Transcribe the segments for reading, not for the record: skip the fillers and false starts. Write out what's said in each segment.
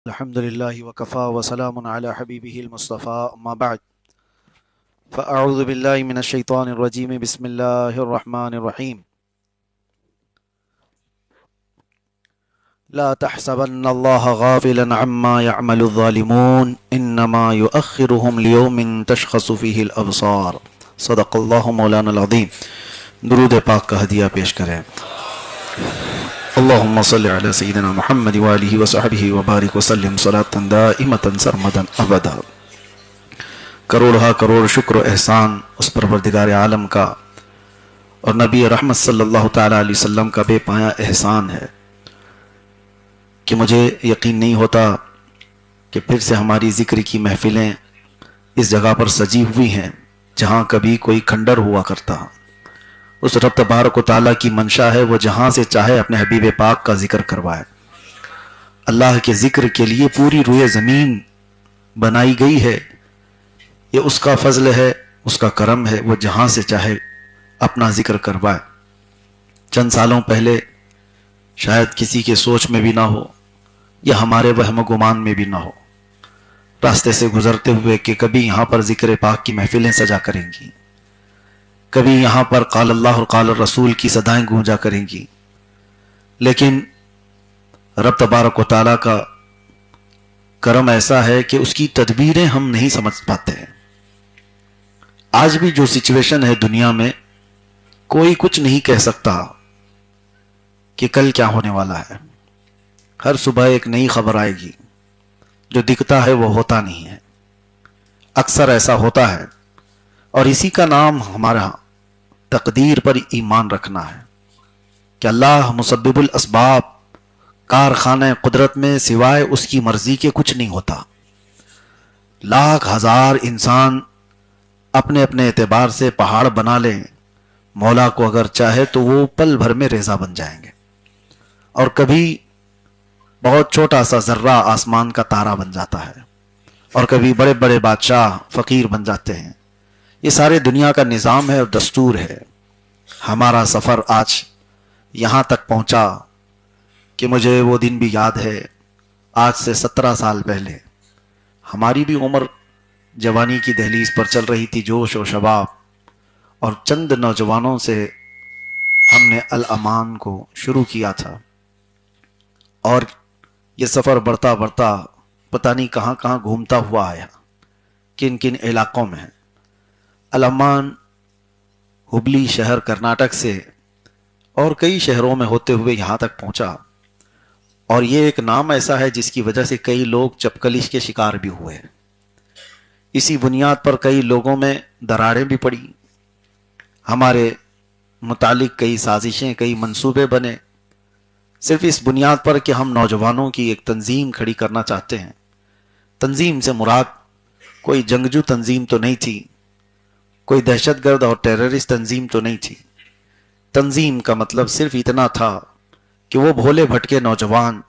الحمد لله وكفى وسلام على حبيبه المصطفى أما بعد فأعوذ بالله من الشيطان الرجيم بسم الله الرحمن الرحيم لا تحسبن الله غافلا عما يعمل الظالمون إنما يؤخرهم ليوم تشخص فيه الأبصار صدق الله مولانا العظيم درود پاک کا ہدیہ پیش کریں اللهم صل على سيدنا محمد وآله وصحبه وبارك وسلم صلاة دائمة سرمدا ابدا۔ کروڑ کروڑ شکر و احسان اس پروردگار عالم کا اور نبی رحمت صلی اللہ تعالی علیہ وسلم کا بے پایا احسان ہے کہ مجھے یقین نہیں ہوتا کہ پھر سے ہماری ذکر کی محفلیں اس جگہ پر سجی ہوئی ہیں جہاں کبھی کوئی کھنڈر ہوا کرتا۔ اس رب تبارک و تعالیٰ کی منشا ہے وہ جہاں سے چاہے اپنے حبیب پاک کا ذکر کروائے۔ اللہ کے ذکر کے لیے پوری روئے زمین بنائی گئی ہے، یہ اس کا فضل ہے، اس کا کرم ہے، وہ جہاں سے چاہے اپنا ذکر کروائے۔ چند سالوں پہلے شاید کسی کے سوچ میں بھی نہ ہو یا ہمارے وہم و گمان میں بھی نہ ہو، راستے سے گزرتے ہوئے کہ کبھی یہاں پر ذکر پاک کی محفلیں سجا کریں گی، کبھی یہاں پر قال اللہ اور قال الرسول کی صدائیں گونجا کریں گی، لیکن رب تبارک و تعالیٰ کا کرم ایسا ہے کہ اس کی تدبیریں ہم نہیں سمجھ پاتے ہیں۔ آج بھی جو سچویشن ہے دنیا میں، کوئی کچھ نہیں کہہ سکتا کہ کل کیا ہونے والا ہے۔ ہر صبح ایک نئی خبر آئے گی، جو دکھتا ہے وہ ہوتا نہیں ہے، اکثر ایسا ہوتا ہے، اور اسی کا نام ہمارا تقدیر پر ایمان رکھنا ہے کہ اللہ مسبب الاسباب، کارخانہ قدرت میں سوائے اس کی مرضی کے کچھ نہیں ہوتا۔ لاکھ ہزار انسان اپنے اپنے اعتبار سے پہاڑ بنا لیں، مولا کو اگر چاہے تو وہ پل بھر میں ریزہ بن جائیں گے، اور کبھی بہت چھوٹا سا ذرہ آسمان کا تارا بن جاتا ہے، اور کبھی بڑے بڑے بادشاہ فقیر بن جاتے ہیں۔ یہ سارے دنیا کا نظام ہے اور دستور ہے۔ ہمارا سفر آج یہاں تک پہنچا کہ مجھے وہ دن بھی یاد ہے، آج سے 17 سال پہلے ہماری بھی عمر جوانی کی دہلیز پر چل رہی تھی، جوش و شباب، اور چند نوجوانوں سے ہم نے الامان کو شروع کیا تھا، اور یہ سفر بڑھتا بڑھتا پتہ نہیں کہاں کہاں گھومتا ہوا آیا، کن کن علاقوں میں۔ الامان ہبلی شہر کرناٹک سے اور کئی شہروں میں ہوتے ہوئے یہاں تک پہنچا، اور یہ ایک نام ایسا ہے جس کی وجہ سے کئی لوگ چپکلش کے شکار بھی ہوئے۔ اسی بنیاد پر کئی لوگوں میں دراڑیں بھی پڑی، ہمارے متعلق کئی سازشیں، کئی منصوبے بنے، صرف اس بنیاد پر کہ ہم نوجوانوں کی ایک تنظیم کھڑی کرنا چاہتے ہیں۔ تنظیم سے مراد کوئی جنگجو تنظیم تو نہیں تھی، کوئی دہشت گرد اور ٹیررسٹ تنظیم تو نہیں تھی۔ تنظیم کا مطلب صرف اتنا تھا کہ وہ بھولے بھٹکے نوجوان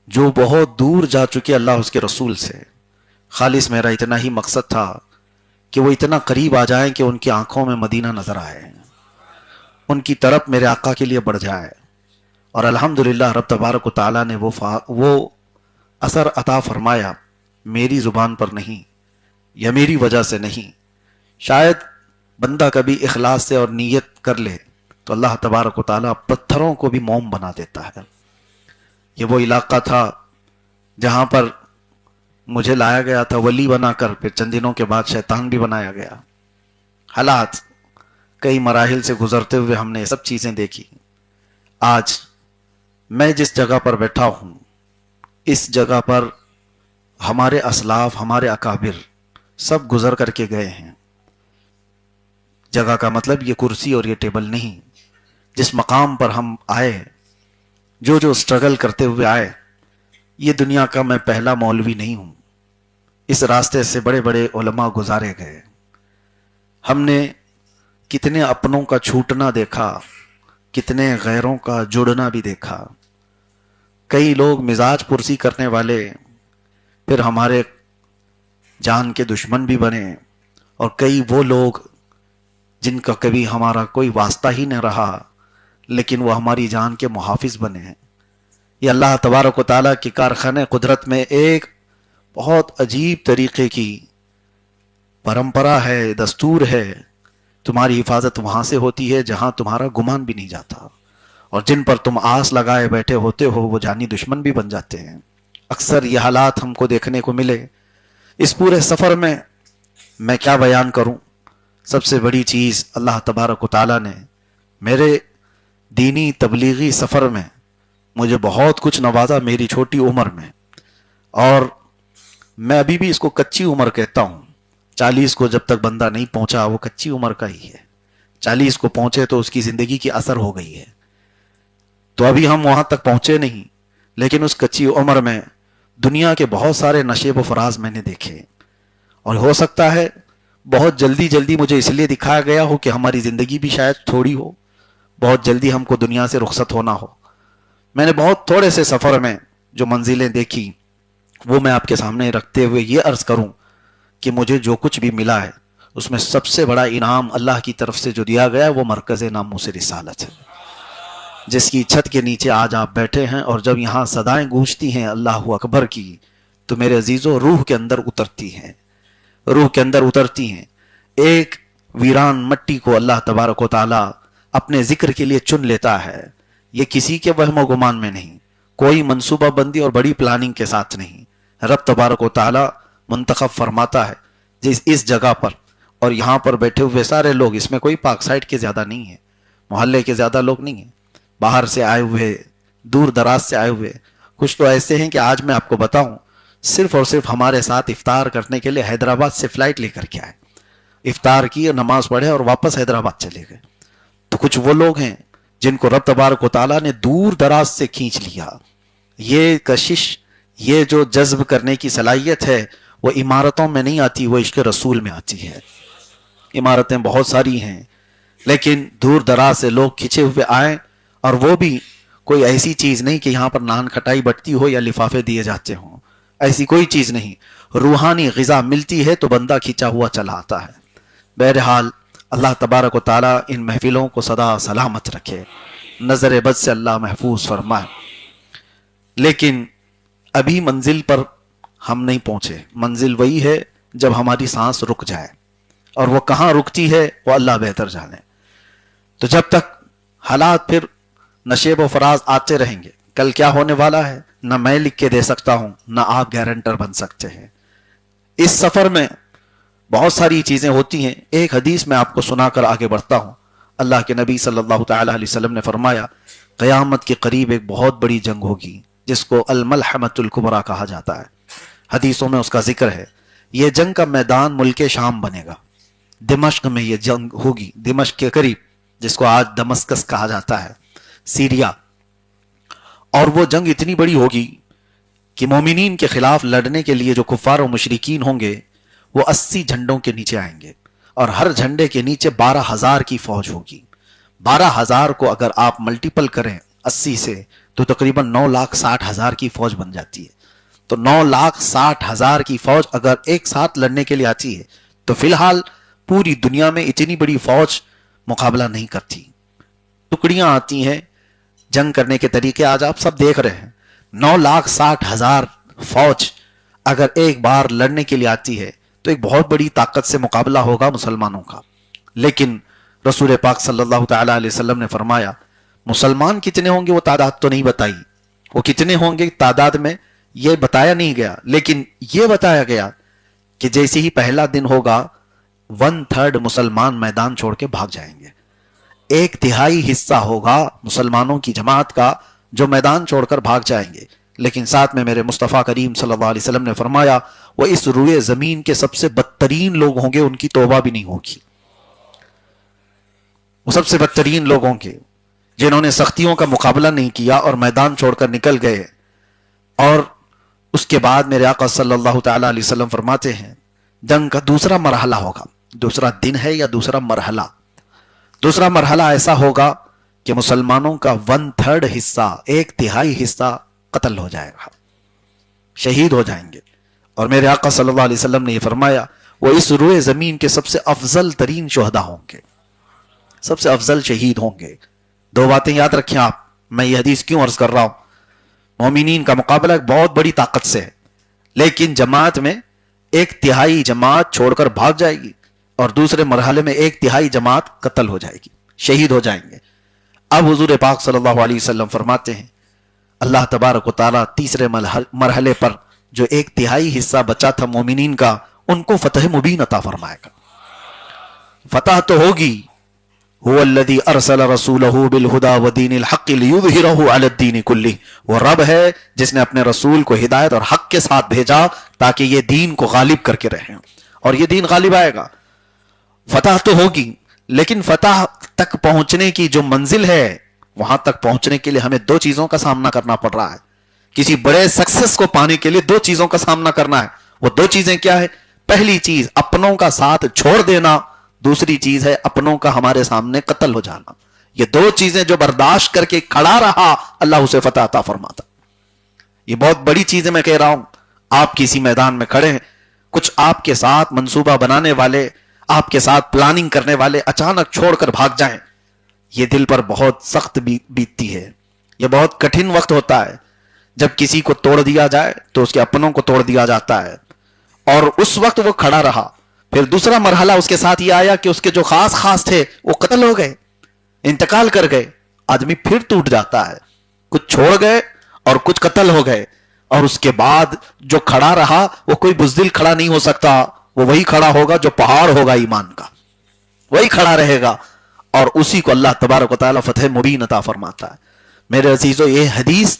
جو بہت دور جا چکے اللہ اس کے رسول سے، خالص میرا اتنا ہی مقصد تھا کہ وہ اتنا قریب آ جائیں کہ ان کی آنکھوں میں مدینہ نظر آئے، ان کی طرف میرے آقا کے لیے بڑھ جائے، اور الحمدللہ رب تبارک و تعالیٰ نے وہ اثر عطا فرمایا، میری زبان پر نہیں یا میری وجہ سے نہیں۔ شاید بندہ کبھی اخلاص سے اور نیت کر لے تو اللہ تبارک و تعالیٰ پتھروں کو بھی موم بنا دیتا ہے۔ یہ وہ علاقہ تھا جہاں پر مجھے لایا گیا تھا ولی بنا کر، پھر چند دنوں کے بعد شیطان بھی بنایا گیا۔ حالات کئی مراحل سے گزرتے ہوئے ہم نے یہ سب چیزیں دیکھی۔ آج میں جس جگہ پر بیٹھا ہوں، اس جگہ پر ہمارے اسلاف، ہمارے اکابر سب گزر کر کے گئے ہیں۔ جگہ کا مطلب یہ کرسی اور یہ ٹیبل نہیں، جس مقام پر ہم آئے، جو سٹرگل کرتے ہوئے آئے، یہ دنیا کا میں پہلا مولوی نہیں ہوں۔ اس راستے سے بڑے بڑے علماء گزارے گئے، ہم نے کتنے اپنوں کا چھوٹنا دیکھا، کتنے غیروں کا جڑنا بھی دیکھا۔ کئی لوگ مزاج پرسی کرنے والے پھر ہمارے جان کے دشمن بھی بنے، اور کئی وہ لوگ جن کا کبھی ہمارا کوئی واسطہ ہی نہ رہا لیکن وہ ہماری جان کے محافظ بنے ہیں۔ یہ اللہ تبارک و تعالیٰ کی کارخانے قدرت میں ایک بہت عجیب طریقے کی پرمپرا ہے، دستور ہے. تمہاری حفاظت وہاں سے ہوتی ہے جہاں تمہارا گمان بھی نہیں جاتا، اور جن پر تم آس لگائے بیٹھے ہوتے ہو وہ جانی دشمن بھی بن جاتے ہیں. اکثر یہ حالات ہم کو دیکھنے کو ملے. اس پورے سفر میں کیا بیان کروں؟ سب سے بڑی چیز اللہ تبارک و تعالیٰ نے میرے دینی تبلیغی سفر میں مجھے بہت کچھ نوازا میری چھوٹی عمر میں، اور میں ابھی بھی اس کو کچی عمر کہتا ہوں. 40 کو جب تک بندہ نہیں پہنچا وہ کچی عمر کا ہی ہے. 40 کو پہنچے تو اس کی زندگی کی اثر ہو گئی ہے. تو ابھی ہم وہاں تک پہنچے نہیں، لیکن اس کچی عمر میں دنیا کے بہت سارے نشیب و فراز میں نے دیکھے، اور ہو سکتا ہے بہت جلدی مجھے اس لیے دکھایا گیا ہو کہ ہماری زندگی بھی شاید تھوڑی ہو، بہت جلدی ہم کو دنیا سے رخصت ہونا ہو. میں نے بہت تھوڑے سے سفر میں جو منزلیں دیکھی وہ میں آپ کے سامنے رکھتے ہوئے یہ عرض کروں کہ مجھے جو کچھ بھی ملا ہے اس میں سب سے بڑا انعام اللہ کی طرف سے جو دیا گیا ہے وہ مرکز ناموس رسالت ہے، جس کی چھت کے نیچے آج آپ بیٹھے ہیں. اور جب یہاں صدائیں گونجتی ہیں اللہ اکبر کی تو میرے عزیزوں روح کے اندر اترتی ہیں، روح کے اندر اترتی ہیں. ایک ویران مٹی کو اللہ تبارک و تعالی اپنے ذکر کے لیے چن لیتا ہے. یہ کسی کے وہم و گمان میں نہیں، کوئی منصوبہ بندی اور بڑی پلاننگ کے ساتھ نہیں. رب تبارک و تعالی منتخب فرماتا ہے جس اس جگہ پر، اور یہاں پر بیٹھے ہوئے سارے لوگ، اس میں کوئی پاک سائٹ کے زیادہ نہیں ہیں، محلے کے زیادہ لوگ نہیں ہیں، باہر سے آئے ہوئے، دور دراز سے آئے ہوئے. کچھ تو ایسے ہیں کہ آج میں آپ کو بتاؤں صرف اور صرف ہمارے ساتھ افطار کرنے کے لیے حیدرآباد سے فلائٹ لے کر کے آئے، افطار کی اور نماز پڑھے اور واپس حیدرآباد چلے گئے. تو کچھ وہ لوگ ہیں جن کو رب تبارک و تعالیٰ نے دور دراز سے کھینچ لیا. یہ کشش، یہ جو جذب کرنے کی صلاحیت ہے وہ عمارتوں میں نہیں آتی، وہ عشق رسول میں آتی ہے. عمارتیں بہت ساری ہیں لیکن دور دراز سے لوگ کھینچے ہوئے آئیں، اور وہ بھی کوئی ایسی چیز نہیں کہ یہاں پر نان کھٹائی بٹتی ہو یا لفافے دیے جاتے ہوں، ایسی کوئی چیز نہیں. روحانی غذا ملتی ہے تو بندہ کھینچا ہوا چلا آتا ہے. بہرحال اللہ تبارک و تعالیٰ ان محفلوں کو سدا سلامت رکھے، نظر بد سے اللہ محفوظ فرمائے. لیکن ابھی منزل پر ہم نہیں پہنچے. منزل وہی ہے جب ہماری سانس رک جائے، اور وہ کہاں رکتی ہے وہ اللہ بہتر جانے. تو جب تک حالات پھر نشیب و فراز آتے رہیں گے، کل کیا ہونے والا ہے نہ میں لکھ کے دے سکتا ہوں نہ آپ گارنٹر بن سکتے ہیں. اس سفر میں بہت ساری چیزیں ہوتی ہیں. ایک حدیث میں آپ کو سنا کر آگے بڑھتا ہوں. اللہ کے نبی صلی اللہ تعالی علیہ وسلم نے فرمایا قیامت کے قریب ایک بہت بڑی جنگ ہوگی جس کو الملحمۃ الکبریٰ کہا جاتا ہے. حدیثوں میں اس کا ذکر ہے. یہ جنگ کا میدان ملک شام بنے گا. دمشق میں یہ جنگ ہوگی، دمشق کے قریب، جس کو آج دمسکس کہا جاتا ہے، سیریا. اور وہ جنگ اتنی بڑی ہوگی کہ مومنین کے خلاف لڑنے کے لیے جو کفار و مشرکین ہوں گے وہ 80 جھنڈوں کے نیچے آئیں گے، اور ہر جھنڈے کے نیچے 12,000 کی فوج ہوگی. 12,000 کو اگر آپ ملٹیپل کریں 80 سے تو تقریباً 9,60,000 کی فوج بن جاتی ہے. تو 9,60,000 کی فوج اگر ایک ساتھ لڑنے کے لیے آتی ہے تو فی الحال پوری دنیا میں اتنی بڑی فوج مقابلہ نہیں کرتی. ٹکڑیاں آتی ہیں، جنگ کرنے کے طریقے آج آپ سب دیکھ رہے ہیں. 9,60,000 فوج اگر ایک بار لڑنے کے لیے آتی ہے تو ایک بہت بڑی طاقت سے مقابلہ ہوگا مسلمانوں کا. لیکن رسول پاک صلی اللہ تعالی علیہ وسلم نے فرمایا مسلمان کتنے ہوں گے وہ تعداد تو نہیں بتائی، وہ کتنے ہوں گے تعداد میں یہ بتایا نہیں گیا، لیکن یہ بتایا گیا کہ جیسے ہی پہلا دن ہوگا 1/3 مسلمان میدان چھوڑ کے بھاگ جائیں گے. 1/3 حصہ ہوگا مسلمانوں کی جماعت کا جو میدان چھوڑ کر بھاگ جائیں گے. لیکن ساتھ میں میرے مصطفیٰ کریم صلی اللہ علیہ وسلم نے فرمایا وہ اس روئے زمین کے سب سے بدترین لوگ ہوں گے، ان کی توبہ بھی نہیں ہوگی. وہ سب سے بدترین لوگ ہوں گے جنہوں نے سختیوں کا مقابلہ نہیں کیا اور میدان چھوڑ کر نکل گئے. اور اس کے بعد میرے آقا صلی اللہ تعالی علیہ وسلم فرماتے ہیں جنگ کا دوسرا مرحلہ ہوگا. دوسرا دن ہے یا دوسرا مرحلہ؟ دوسرا مرحلہ ایسا ہوگا کہ مسلمانوں کا 1/3 حصہ، 1/3 حصہ قتل ہو جائے گا، شہید ہو جائیں گے. اور میرے آقا صلی اللہ علیہ وسلم نے یہ فرمایا وہ اس روئے زمین کے سب سے افضل ترین شہداء ہوں گے، سب سے افضل شہید ہوں گے. 2 باتیں یاد رکھیں آپ. میں یہ حدیث کیوں عرض کر رہا ہوں؟ مومنین کا مقابلہ ایک بہت بڑی طاقت سے ہے، لیکن جماعت میں ایک تہائی جماعت چھوڑ کر بھاگ جائے گی اور دوسرے مرحلے میں ایک تہائی جماعت قتل ہو جائے گی، شہید ہو جائیں گے۔ اب حضور پاک صلی اللہ علیہ وسلم فرماتے ہیں اللہ تبارک و تعالیٰ تیسرے مرحلے پر جو ایک تہائی حصہ بچا تھا مومنین کا، ان کو فتح مبین عطا فرمائے گا۔ فتح تو ہوگی، هو الذی ارسل رسولہ بالہدی ودین الحق لیظہرہ علی الدین کلہ، وہ رب ہے جس نے اپنے رسول کو ہدایت اور حق کے ساتھ بھیجا تاکہ یہ دین کو غالب کر کے رہیں، اور یہ دین غالب آئے گا۔ فتح تو ہوگی، لیکن فتح تک پہنچنے کی جو منزل ہے، وہاں تک پہنچنے کے لیے ہمیں دو چیزوں کا سامنا کرنا پڑ رہا ہے۔ کسی بڑے سکسس کو پانے کے لیے دو چیزوں کا سامنا کرنا ہے۔ وہ دو چیزیں کیا ہے؟ پہلی چیز اپنوں کا ساتھ چھوڑ دینا، دوسری چیز ہے اپنوں کا ہمارے سامنے قتل ہو جانا۔ یہ دو چیزیں جو برداشت کر کے کھڑا رہا، اللہ اسے فتح عطا فرماتا۔ یہ بہت بڑی چیزیں میں کہہ رہا ہوں۔ آپ کسی میدان میں کھڑے ہیں، کچھ آپ کے ساتھ منصوبہ بنانے والے، آپ کے ساتھ پلاننگ کرنے والے اچانک چھوڑ کر بھاگ جائیں، یہ دل پر بہت سخت بیتتی ہے۔ یہ بہت کٹھن وقت ہوتا ہے جب کسی کو توڑ دیا جائے تو اس کے اپنوں کو توڑ دیا جاتا ہے، اور اس وقت وہ کھڑا رہا۔ پھر دوسرا مرحلہ اس کے ساتھ یہ آیا کہ اس کے جو خاص تھے وہ قتل ہو گئے، انتقال کر گئے۔ آدمی پھر ٹوٹ جاتا ہے، کچھ چھوڑ گئے اور کچھ قتل ہو گئے، اور اس کے بعد جو کھڑا رہا وہ کوئی بزدل کھڑا نہیں ہو سکتا، وہ وہی کھڑا ہوگا جو پہاڑ ہوگا ایمان کا، وہی کھڑا رہے گا، اور اسی کو اللہ تبارک و تعالیٰ فتح مبین عطا فرماتا ہے۔ میرے عزیزو، یہ حدیث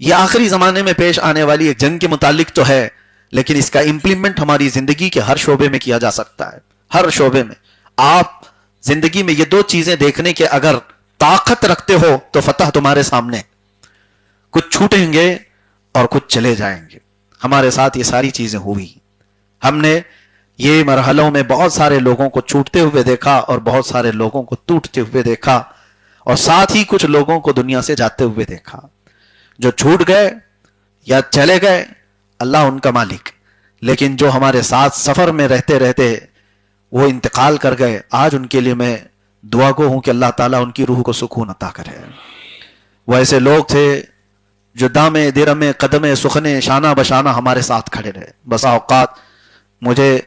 یہ آخری زمانے میں پیش آنے والی ایک جنگ کے متعلق تو ہے، لیکن اس کا امپلیمنٹ ہماری زندگی کے ہر شعبے میں کیا جا سکتا ہے۔ ہر شعبے میں آپ زندگی میں یہ دو چیزیں دیکھنے کے اگر طاقت رکھتے ہو تو فتح تمہارے سامنے۔ کچھ چھوٹیں گے اور کچھ چلے جائیں گے۔ ہمارے ساتھ یہ ساری چیزیں ہوئی۔ ہم نے یہ مرحلوں میں بہت سارے لوگوں کو چھوٹتے ہوئے دیکھا اور بہت سارے لوگوں کو ٹوٹتے ہوئے دیکھا، اور ساتھ ہی کچھ لوگوں کو دنیا سے جاتے ہوئے دیکھا۔ جو چھوٹ گئے یا چلے گئے اللہ ان کا مالک، لیکن جو ہمارے ساتھ سفر میں رہتے رہتے وہ انتقال کر گئے، آج ان کے لیے میں دعا گو ہوں کہ اللہ تعالیٰ ان کی روح کو سکون عطا کرے۔ وہ ایسے لوگ تھے جو دامے درمے قدمے سخنے شانہ بشانہ ہمارے ساتھ کھڑے رہے۔ بسا اوقات مجھے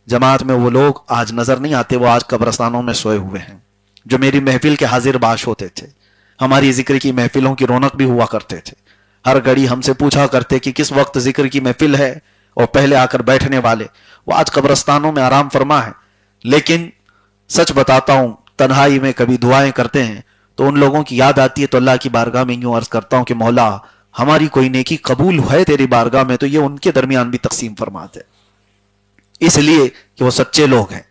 جماعت میں وہ لوگ آج نظر نہیں آتے، وہ آج قبرستانوں میں سوئے ہوئے ہیں، جو میری محفل کے حاضر باش ہوتے تھے، ہماری ذکر کی محفلوں کی رونق بھی ہوا کرتے تھے۔ ہر گھڑی ہم سے پوچھا کرتے کہ کس وقت ذکر کی محفل ہے، اور پہلے آ کر بیٹھنے والے وہ آج قبرستانوں میں آرام فرما ہے۔ لیکن سچ بتاتا ہوں، تنہائی میں کبھی دعائیں کرتے ہیں تو ان لوگوں کی یاد آتی ہے، تو اللہ کی بارگاہ میں یوں عرض کرتا ہوں کہ مولا ہماری کوئی نیکی قبول ہے تیری بارگاہ میں تو یہ ان کے درمیان بھی تقسیم فرما دے، اس لیے کہ وہ سچے لوگ ہیں۔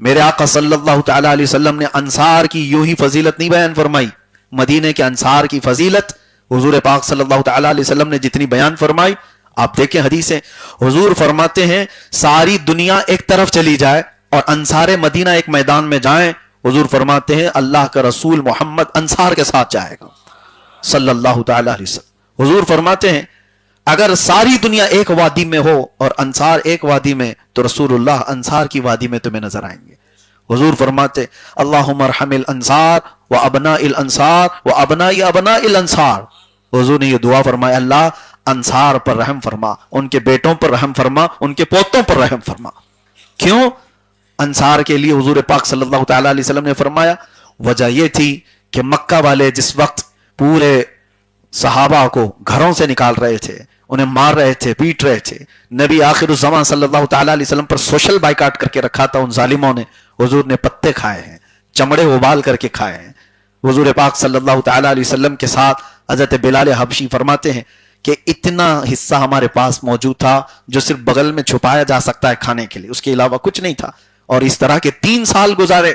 میرے آقا صلی اللہ تعالی علیہ وسلم نے انصار کی یوں ہی فضیلت نہیں بیان فرمائی، مدینے کے انصار کی فضیلت حضور پاک صلی اللہ تعالی علیہ وسلم نے جتنی بیان فرمائی، آپ دیکھیں حدیثیں، حضور فرماتے ہیں ساری دنیا ایک طرف چلی جائے اور انصار مدینہ ایک میدان میں جائیں، حضور فرماتے ہیں اللہ کا رسول محمد انصار کے ساتھ جائے گا صلی اللہ تعالی علیہ وسلم۔ حضور فرماتے ہیں اگر ساری دنیا ایک وادی میں ہو اور انصار ایک وادی میں، تو رسول اللہ انصار کی وادی میں تمہیں نظر آئیں گے۔ حضور فرماتے اللہم ارحم الانصار و ابناء الانصار و ابناء ابناء الانصار۔ حضور نے یہ دعا فرمایا، اللہ انصار پر رحم فرما، ان کے بیٹوں پر رحم فرما، ان کے پوتوں پر رحم فرما۔ کیوں؟ انصار کے لیے حضور پاک صلی اللہ تعالی علیہ وسلم نے فرمایا وجہ یہ تھی کہ مکہ والے جس وقت پورے صحابہ کو گھروں سے نکال رہے تھے، انہیں مار رہے تھے، پیٹ رہے تھے، نبی آخر الزمان صلی اللہ تعالی علیہ وسلم پر سوشل بائیکاٹ کر کے رکھا تھا ان ظالموں نے، حضور نے پتے کھائے ہیں، چمڑے ابال کر کے کھائے ہیں۔ حضور پاک صلی اللہ تعالی علیہ وسلم کے ساتھ حضرت بلال حبشی فرماتے ہیں کہ اتنا حصہ ہمارے پاس موجود تھا جو صرف بغل میں چھپایا جا سکتا ہے کھانے کے لیے، اس کے علاوہ کچھ نہیں تھا، اور اس طرح کے 3 سال گزارے۔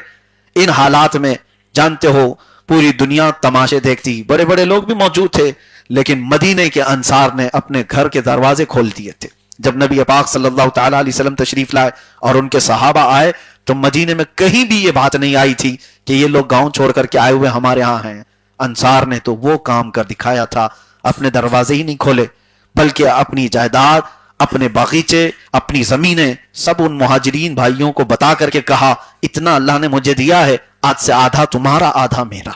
ان حالات میں جانتے ہو پوری دنیا تماشے دیکھتی، بڑے بڑے لوگ بھی موجود تھے، لیکن مدینے کے انصار نے اپنے گھر کے دروازے کھول دیے تھے۔ جب نبی پاک صلی اللہ تعالی علیہ وسلم تشریف لائے اور ان کے صحابہ آئے تو مدینے میں کہیں بھی یہ بات نہیں آئی تھی کہ یہ لوگ گاؤں چھوڑ کر کے آئے ہوئے ہمارے ہاں ہیں۔ انصار نے تو وہ کام کر دکھایا تھا، اپنے دروازے ہی نہیں کھولے، بلکہ اپنی جائیداد، اپنے باغیچے، اپنی زمینیں سب ان مہاجرین بھائیوں کو بتا کر کے کہا اتنا اللہ نے مجھے دیا ہے، آج سے آدھا تمہارا آدھا میرا۔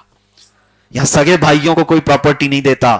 یہاں سگے بھائیوں کو کوئی پراپرٹی نہیں دیتا،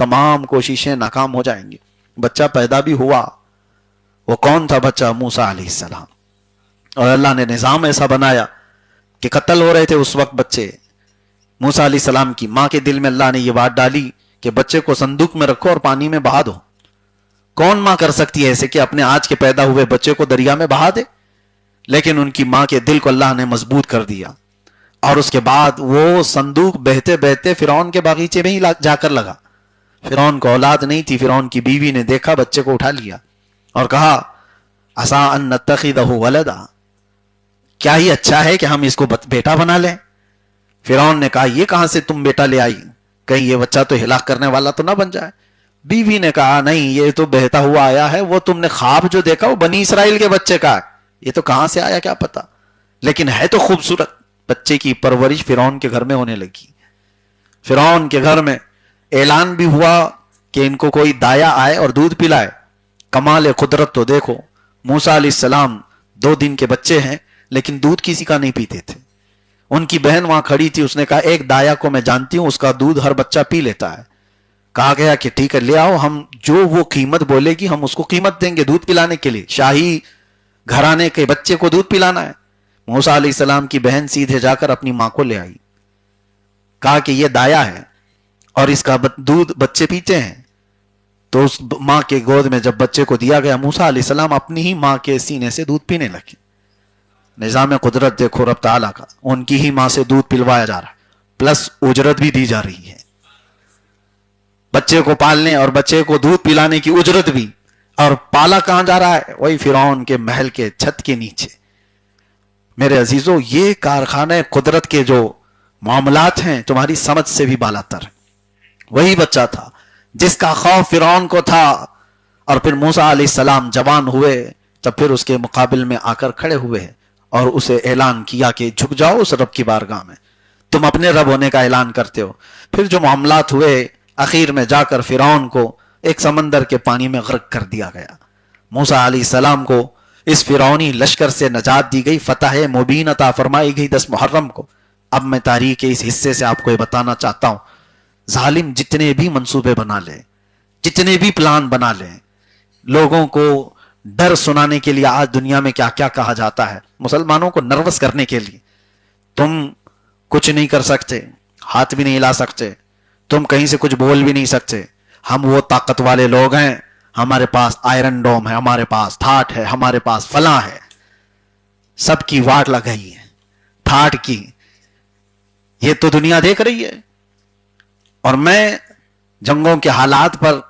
تمام کوششیں ناکام ہو جائیں گی. بچہ پیدا بھی ہوا. وہ کون تھا بچہ؟ موسیٰ علیہ السلام. اور اللہ نے نظام ایسا بنایا کہ قتل ہو رہے تھے اس وقت بچے. موسیٰ علیہ السلام کی ماں کے دل میں اللہ نے یہ بات ڈالی کہ بچے کو صندوق میں رکھو اور پانی میں بہا دو. کون ماں کر سکتی ہے ایسے کہ اپنے آج کے پیدا ہوئے بچے کو دریا میں بہا دے؟ لیکن ان کی ماں کے دل کو اللہ نے مضبوط کر دیا. اور اس کے بعد وہ صندوق بہتے بہتے فرعون کے باغیچے میں ہی جا کر لگا. فرعون کو اولاد نہیں تھی. فرعون کی بیوی نے دیکھا بچے کو اٹھا لیا اور کہا عسیٰ ان نتخذہ ولدا، کیا ہی اچھا ہے کہ ہم اس کو بیٹا بنا لیں. فرعون نے کہا یہ کہاں سے تم بیٹا لے آئی؟ کہیں یہ بچہ تو ہلاک کرنے والا تو نہ بن جائے. بیوی نے کہا نہیں، یہ تو بہتا ہوا آیا ہے. وہ تم نے خواب جو دیکھا وہ بنی اسرائیل کے بچے کا ہے. یہ تو کہاں سے آیا کیا پتا، لیکن ہے تو خوبصورت. بچے کی پرورش فرعون کے گھر میں ہونے لگی. فرعون کے گھر میں اعلان بھی ہوا کہ ان کو کوئی دایا آئے اور دودھ پلائے. کمال قدرت تو دیکھو. موسیٰ علیہ السلام 2 دن کے بچے ہیں لیکن دودھ کسی کا نہیں پیتے تھے. ان کی بہن وہاں کھڑی تھی. اس نے کہا ایک دایا کو میں جانتی ہوں، اس کا دودھ ہر بچہ پی لیتا ہے. کہا گیا کہ ٹھیک ہے لے آؤ، ہم جو وہ قیمت بولے گی ہم اس کو قیمت دیں گے دودھ پلانے کے لیے. شاہی گھرانے کے بچے کو دودھ پلانا ہے. موسیٰ علیہ السلام کی بہن سیدھے جا کر اپنی ماں کو لے آئی. کہا کہ یہ دایا ہے اور اس کا دودھ بچے پیتے ہیں. تو اس ماں کے گود میں جب بچے کو دیا گیا، موسیٰ علیہ السلام اپنی ہی ماں کے سینے سے دودھ پینے لگے. نظام قدرت دیکھو رب تعالیٰ کا. ان کی ہی ماں سے دودھ پلوایا جا رہا ہے، پلس اجرت بھی دی جا رہی ہے. بچے کو پالنے اور بچے کو دودھ پلانے کی اجرت بھی. اور پالا کہاں جا رہا ہے؟ وہی فرعون کے محل کے چھت کے نیچے. میرے عزیزو، یہ کارخانہ قدرت کے جو معاملات ہیں تمہاری سمجھ سے بھی بالاتر ہیں. وہی بچہ تھا جس کا خوف فرعون کو تھا. اور پھر موسیٰ علیہ السلام جوان ہوئے تب پھر اس کے مقابل میں آ کر کھڑے ہوئے اور اسے اعلان کیا کہ جھک جاؤ اس رب کی بارگاہ میں. تم اپنے رب ہونے کا اعلان کرتے ہو. پھر جو معاملات ہوئے اخیر میں جا کر فرعون کو ایک سمندر کے پانی میں غرق کر دیا گیا. موسیٰ علیہ السلام کو اس فرعونی لشکر سے نجات دی گئی، فتح مبین عطا فرمائی گئی 10 محرم کو. اب میں تاریخ کے اس حصے سے آپ کو یہ بتانا چاہتا ہوں، ظالم جتنے بھی منصوبے بنا لے، جتنے بھی پلان بنا لے، لوگوں کو ڈر سنانے کے لیے آج دنیا میں کیا کیا کہا جاتا ہے مسلمانوں کو نروس کرنے کے لیے. تم کچھ نہیں کر سکتے، ہاتھ بھی نہیں ہلا سکتے، تم کہیں سے کچھ بول بھی نہیں سکتے. ہم وہ طاقت والے لوگ ہیں، ہمارے پاس آئرن ڈوم ہے، ہمارے پاس تھاٹ ہے، ہمارے پاس فلاں ہے. سب کی واٹ لگائی ہے تھاٹ کی. یہ تو دنیا دیکھ رہی ہے. اور میں جنگوں کے حالات پر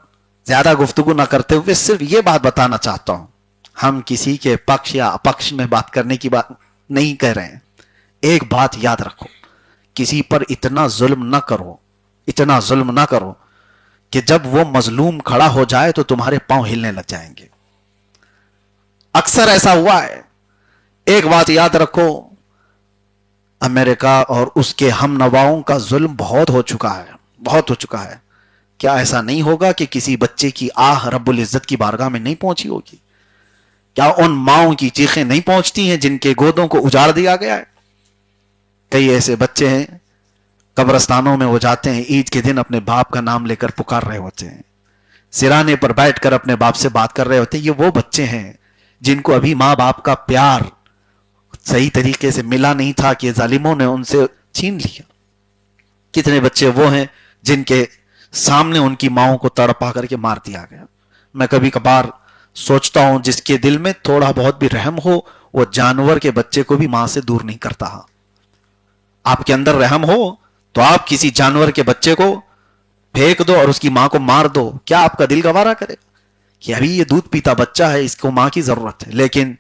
زیادہ گفتگو نہ کرتے ہوئے صرف یہ بات بتانا چاہتا ہوں، ہم کسی کے پکش یا اپکش میں بات کرنے کی بات نہیں کہہ رہے ہیں. ایک بات یاد رکھو، کسی پر اتنا ظلم نہ کرو، اتنا ظلم نہ کرو کہ جب وہ مظلوم کھڑا ہو جائے تو تمہارے پاؤں ہلنے لگ جائیں گے. اکثر ایسا ہوا ہے. ایک بات یاد رکھو، امریکہ اور اس کے ہم نواؤں کا ظلم بہت ہو چکا ہے، بہت ہو چکا ہے. کیا ایسا نہیں ہوگا کہ کسی بچے کی آہ رب العزت کی بارگاہ میں نہیں پہنچی ہوگی؟ کیا ان ماؤں کی چیخیں نہیں پہنچتی ہیں جن کے گودوں کو اجاڑ دیا گیا ہے؟ کئی ایسے بچے ہیں قبرستانوں میں وہ جاتے ہیں، عید کے دن اپنے باپ کا نام لے کر پکار رہے ہوتے ہیں، سرانے پر بیٹھ کر اپنے باپ سے بات کر رہے ہوتے ہیں. یہ وہ بچے ہیں جن کو ابھی ماں باپ کا پیار صحیح طریقے سے ملا نہیں تھا کہ ظالموں نے ان سے چھین لیا. کتنے بچے وہ ہیں جن کے سامنے ان کی ماؤں کو تڑپا کر کے مار دیا گیا. میں کبھی کبھار سوچتا ہوں جس کے دل میں تھوڑا بہت بھی رحم ہو وہ جانور کے بچے کو بھی ماں سے دور نہیں کرتا. آپ کے اندر رحم ہو تو آپ کسی جانور کے بچے کو پھینک دو اور اس کی ماں کو مار دو. کیا آپ کا دل گوارا کرے کہ ابھی یہ دودھ پیتا بچہ ہے، اس کو ماں کی ضرورت ہے؟ لیکن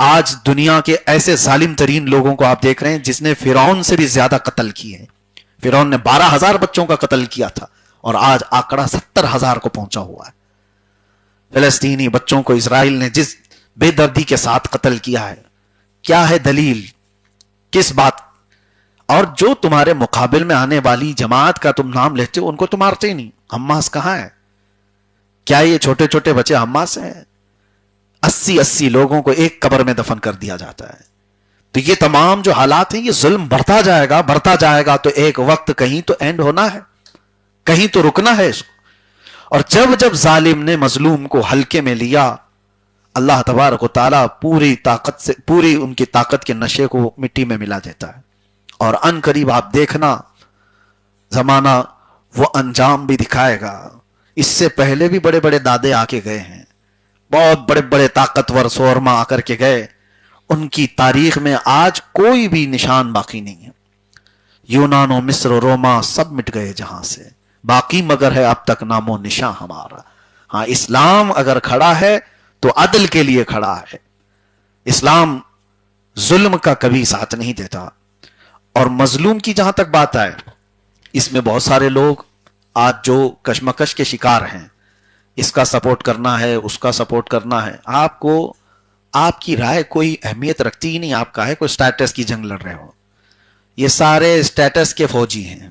آج دنیا کے ایسے ظالم ترین لوگوں کو آپ دیکھ رہے ہیں جس نے فرعون سے بھی زیادہ قتل کیے ہیں. فرعون نے 12,000 بچوں کا قتل کیا تھا اور آج آنکڑا 70,000 کو پہنچا ہوا ہے. فلسطینی بچوں کو اسرائیل نے جس بے دردی کے ساتھ قتل کیا ہے، کیا ہے دلیل؟ کس بات؟ اور جو تمہارے مقابل میں آنے والی جماعت کا تم نام لیتے ہو ان کو تم مارتے ہی نہیں. حماس کہاں ہے؟ کیا یہ چھوٹے چھوٹے بچے حماس ہیں؟ 80 لوگوں کو ایک قبر میں دفن کر دیا جاتا ہے. تو یہ تمام جو حالات ہیں، یہ ظلم بڑھتا جائے گا، بڑھتا جائے گا. تو ایک وقت کہیں تو اینڈ ہونا ہے، کہیں تو رکنا ہے اس کو. اور جب جب ظالم نے مظلوم کو ہلکے میں لیا، اللہ تبارک و تعالیٰ پوری ان کی طاقت کے نشے کو مٹی میں ملا دیتا ہے. اور ان قریب آپ دیکھنا زمانہ وہ انجام بھی دکھائے گا. اس سے پہلے بھی بڑے بڑے دادے آ کے گئے ہیں، بہت بڑے بڑے طاقتور سورما آ کر کے گئے، ان کی تاریخ میں آج کوئی بھی نشان باقی نہیں ہے. یونان و مصر و روما سب مٹ گئے جہاں سے، باقی مگر ہے اب تک نام و نشاں ہمارا. ہاں، اسلام اگر کھڑا ہے تو عدل کے لیے کھڑا ہے. اسلام ظلم کا کبھی ساتھ نہیں دیتا. اور مظلوم کی جہاں تک بات آئے، اس میں بہت سارے لوگ آج جو کشمکش کے شکار ہیں، اس کا سپورٹ کرنا ہے، اس کا سپورٹ کرنا ہے. آپ کو آپ کی رائے کوئی اہمیت رکھتی ہی نہیں. آپ کا ہے کوئی سٹیٹس کی جنگ لڑ رہے ہو، یہ سارے سٹیٹس کے فوجی ہیں،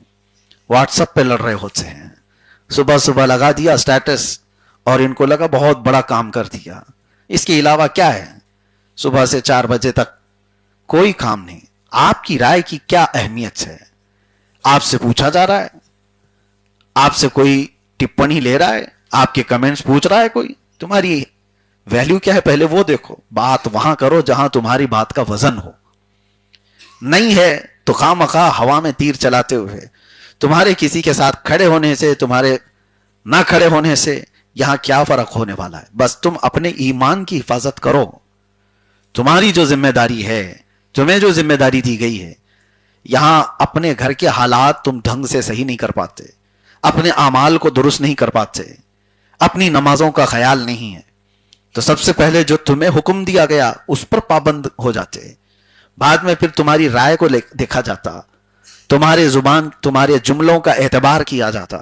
واٹس ایپ پہ لڑ رہے ہوتے ہیں. صبح صبح لگا دیا سٹیٹس اور ان کو لگا بہت بڑا کام کر دیا. اس کے علاوہ کیا ہے؟ صبح سے 4 بجے تک کوئی کام نہیں. آپ کی رائے کی کیا اہمیت ہے؟ آپ سے پوچھا جا رہا ہے؟ آپ سے کوئی ٹپنی لے رہا ہے؟ آپ کے کمنٹس پوچھ رہا ہے کوئی؟ تمہاری ویلیو کیا ہے پہلے وہ دیکھو. بات وہاں کرو جہاں تمہاری بات کا وزن ہو. نہیں ہے تو خواہ مخواہ ہوا میں تیر چلاتے ہوئے تمہارے کسی کے ساتھ کھڑے ہونے سے، تمہارے نہ کھڑے ہونے سے یہاں کیا فرق ہونے والا ہے؟ بس تم اپنے ایمان کی حفاظت کرو. تمہاری جو ذمہ داری ہے، تمہیں جو ذمہ داری دی گئی ہے، یہاں اپنے گھر کے حالات تم ڈھنگ سے صحیح نہیں کر پاتے، اپنے اعمال کو درست نہیں کر پاتے، اپنی نمازوں کا خیال نہیں ہے، تو سب سے پہلے جو تمہیں حکم دیا گیا اس پر پابند ہو جاتے. بعد میں پھر تمہاری رائے کو دیکھا جاتا، تمہارے جملوں کا اعتبار کیا جاتا.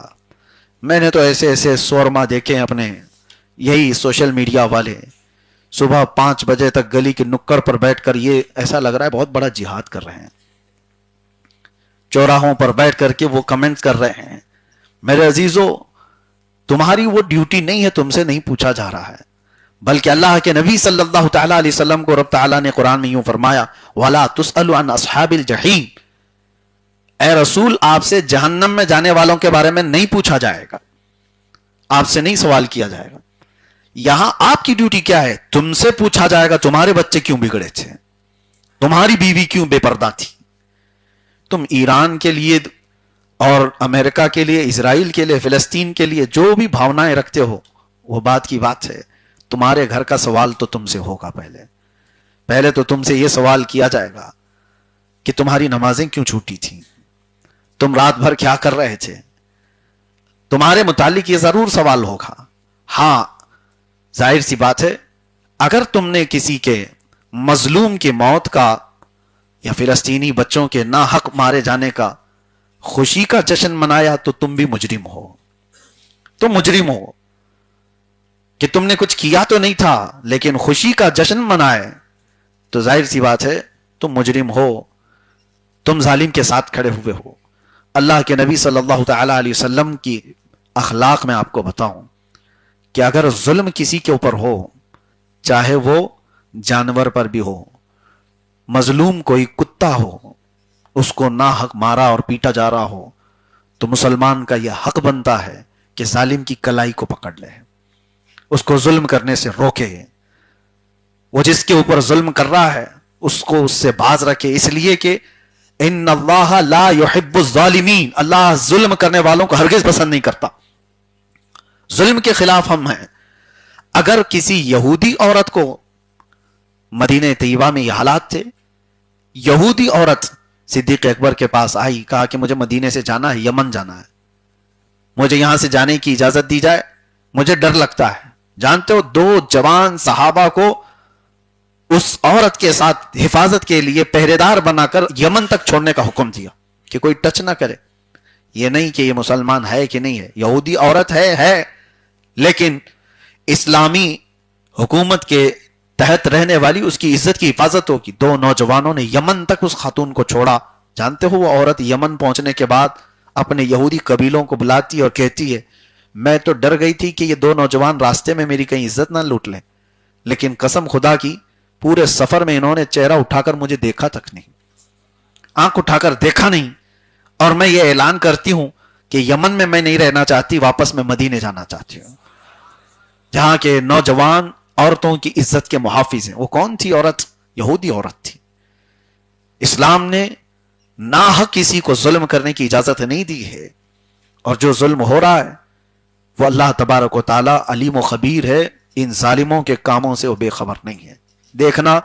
میں نے تو ایسے ایسے سورما دیکھے اپنے یہی سوشل میڈیا والے، صبح 5 بجے تک گلی کے نکڑ پر بیٹھ کر یہ ایسا لگ رہا ہے بہت بڑا جہاد کر رہے ہیں. چوراہوں پر بیٹھ کر کے وہ کمنٹس کر رہے ہیں. میرے عزیزو، تمہاری وہ ڈیوٹی نہیں ہے، تم سے نہیں پوچھا جا رہا ہے، بلکہ اللہ کے نبی صلی اللہ تعالیٰ علیہ وسلم کو رب تعالیٰ نے قرآن میں یوں فرمایا، وَلَا تُسْأَلُ عَنْ أَصْحَابِ الْجَحِيمِ. اے رسول، آپ سے جہنم میں جانے والوں کے بارے میں نہیں پوچھا جائے گا، آپ سے نہیں سوال کیا جائے گا. یہاں آپ کی ڈیوٹی کیا ہے؟ تم سے پوچھا جائے گا تمہارے بچے کیوں بگڑے تھے، تمہاری بیوی کیوں بے پردہ تھی. تم ایران کے لیے اور امریکہ کے لیے، اسرائیل کے لیے، فلسطین کے لیے جو بھی بھاونائیں رکھتے ہو، وہ بات کی بات ہے. تمہارے گھر کا سوال تو تم سے ہوگا. پہلے تو تم سے یہ سوال کیا جائے گا کہ تمہاری نمازیں کیوں چھوٹی تھیں، تم رات بھر کیا کر رہے تھے. تمہارے متعلق یہ ضرور سوال ہوگا. ہاں، ظاہر سی بات ہے، اگر تم نے کسی کے مظلوم کی موت کا یا فلسطینی بچوں کے ناحق مارے جانے کا خوشی کا جشن منایا تو تم بھی مجرم ہو. تم مجرم ہو کہ تم نے کچھ کیا تو نہیں تھا لیکن خوشی کا جشن منائے تو ظاہر سی بات ہے تم مجرم ہو، تم ظالم کے ساتھ کھڑے ہوئے ہو. اللہ کے نبی صلی اللہ تعالی علیہ وسلم کی اخلاق میں آپ کو بتاؤں کہ اگر ظلم کسی کے اوپر ہو، چاہے وہ جانور پر بھی ہو، مظلوم کوئی کتا ہو، اس کو ناحق مارا اور پیٹا جا رہا ہو، تو مسلمان کا یہ حق بنتا ہے کہ ظالم کی کلائی کو پکڑ لے، اس کو ظلم کرنے سے روکے. وہ جس کے اوپر ظلم کر رہا ہے اس کو اس سے باز رکھے، اس لیے کہ ان اللہ لا يحب الظالمین، اللہ ظلم کرنے والوں کو ہرگز پسند نہیں کرتا. ظلم کے خلاف ہم ہیں. اگر کسی یہودی عورت کو، مدینہ طیبہ میں یہ حالات تھے، یہودی عورت صدیق اکبر کے پاس آئی، کہا کہ مجھے مدینے سے جانا ہے، یمن جانا ہے، مجھے یہاں سے جانے کی اجازت دی جائے، مجھے ڈر لگتا ہے. جانتے ہو 2 جوان صحابہ کو اس عورت کے ساتھ حفاظت کے لیے پہرے دار بنا کر یمن تک چھوڑنے کا حکم دیا کہ کوئی ٹچ نہ کرے. یہ نہیں کہ یہ مسلمان ہے کہ نہیں ہے، یہودی عورت ہے لیکن اسلامی حکومت کے تحت رہنے والی، اس کی عزت کی حفاظت ہوگی. 2 نوجوانوں نے یمن تک اس خاتون کو چھوڑا. جانتے ہو وہ عورت یمن پہنچنے کے بعد اپنے یہودی قبیلوں کو بلاتی اور کہتی ہے میں تو ڈر گئی تھی کہ یہ 2 نوجوان راستے میں میری کہیں عزت نہ لوٹ لیں، لیکن قسم خدا کی پورے سفر میں انہوں نے چہرہ اٹھا کر مجھے دیکھا تک نہیں، آنکھ اٹھا کر دیکھا نہیں. اور میں یہ اعلان کرتی ہوں کہ یمن میں میں نہیں رہنا چاہتی، واپس میں مدینے جانا چاہتی ہوں، جہاں کے نوجوان عورتوں کی عزت کے محافظ ہیں۔ وہ کون تھی عورت؟ یہودی عورت تھی۔ اسلام نے ناحق کسی کو ظلم کرنے کی اجازت نہیں دی ہے، اور جو ظلم ہو رہا ہے وہ اللہ تبارک و تعالی علیم و خبیر ہے، ان ظالموں کے کاموں سے وہ بے خبر نہیں ہے۔ دیکھنا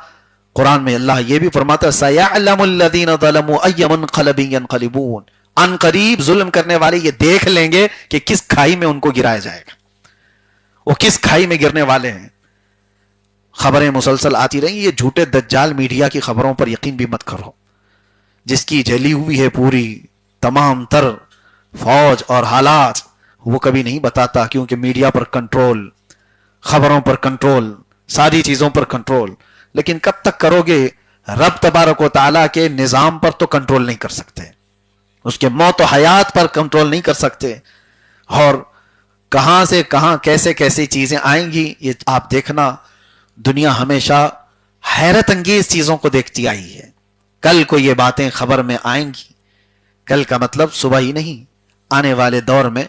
قرآن میں اللہ یہ بھی فرماتا ہے سَيَعْلَمُ الَّذِينَ ظَلَمُوا أَيَّ مُنْقَلَبٍ يَنْقَلِبُونَ، ان قریب ظلم کرنے والے یہ دیکھ لیں گے کہ کس کھائی میں ان کو گرایا جائے گا، وہ کس کھائی میں گرنے والے ہیں۔ خبریں مسلسل آتی رہیں، یہ جھوٹے دجال میڈیا کی خبروں پر یقین بھی مت کرو، جس کی جلی ہوئی ہے پوری تمام تر فوج اور حالات، وہ کبھی نہیں بتاتا، کیونکہ میڈیا پر کنٹرول، خبروں پر کنٹرول، ساری چیزوں پر کنٹرول۔ لیکن کب تک کرو گے؟ رب تبارک و تعالیٰ کے نظام پر تو کنٹرول نہیں کر سکتے، اس کے موت و حیات پر کنٹرول نہیں کر سکتے، اور کہاں سے کہاں کیسے کیسی چیزیں آئیں گی یہ آپ دیکھنا۔ دنیا ہمیشہ حیرت انگیز چیزوں کو دیکھتی آئی ہے، کل کو یہ باتیں خبر میں آئیں گی، کل کا مطلب صبح ہی نہیں، آنے والے دور میں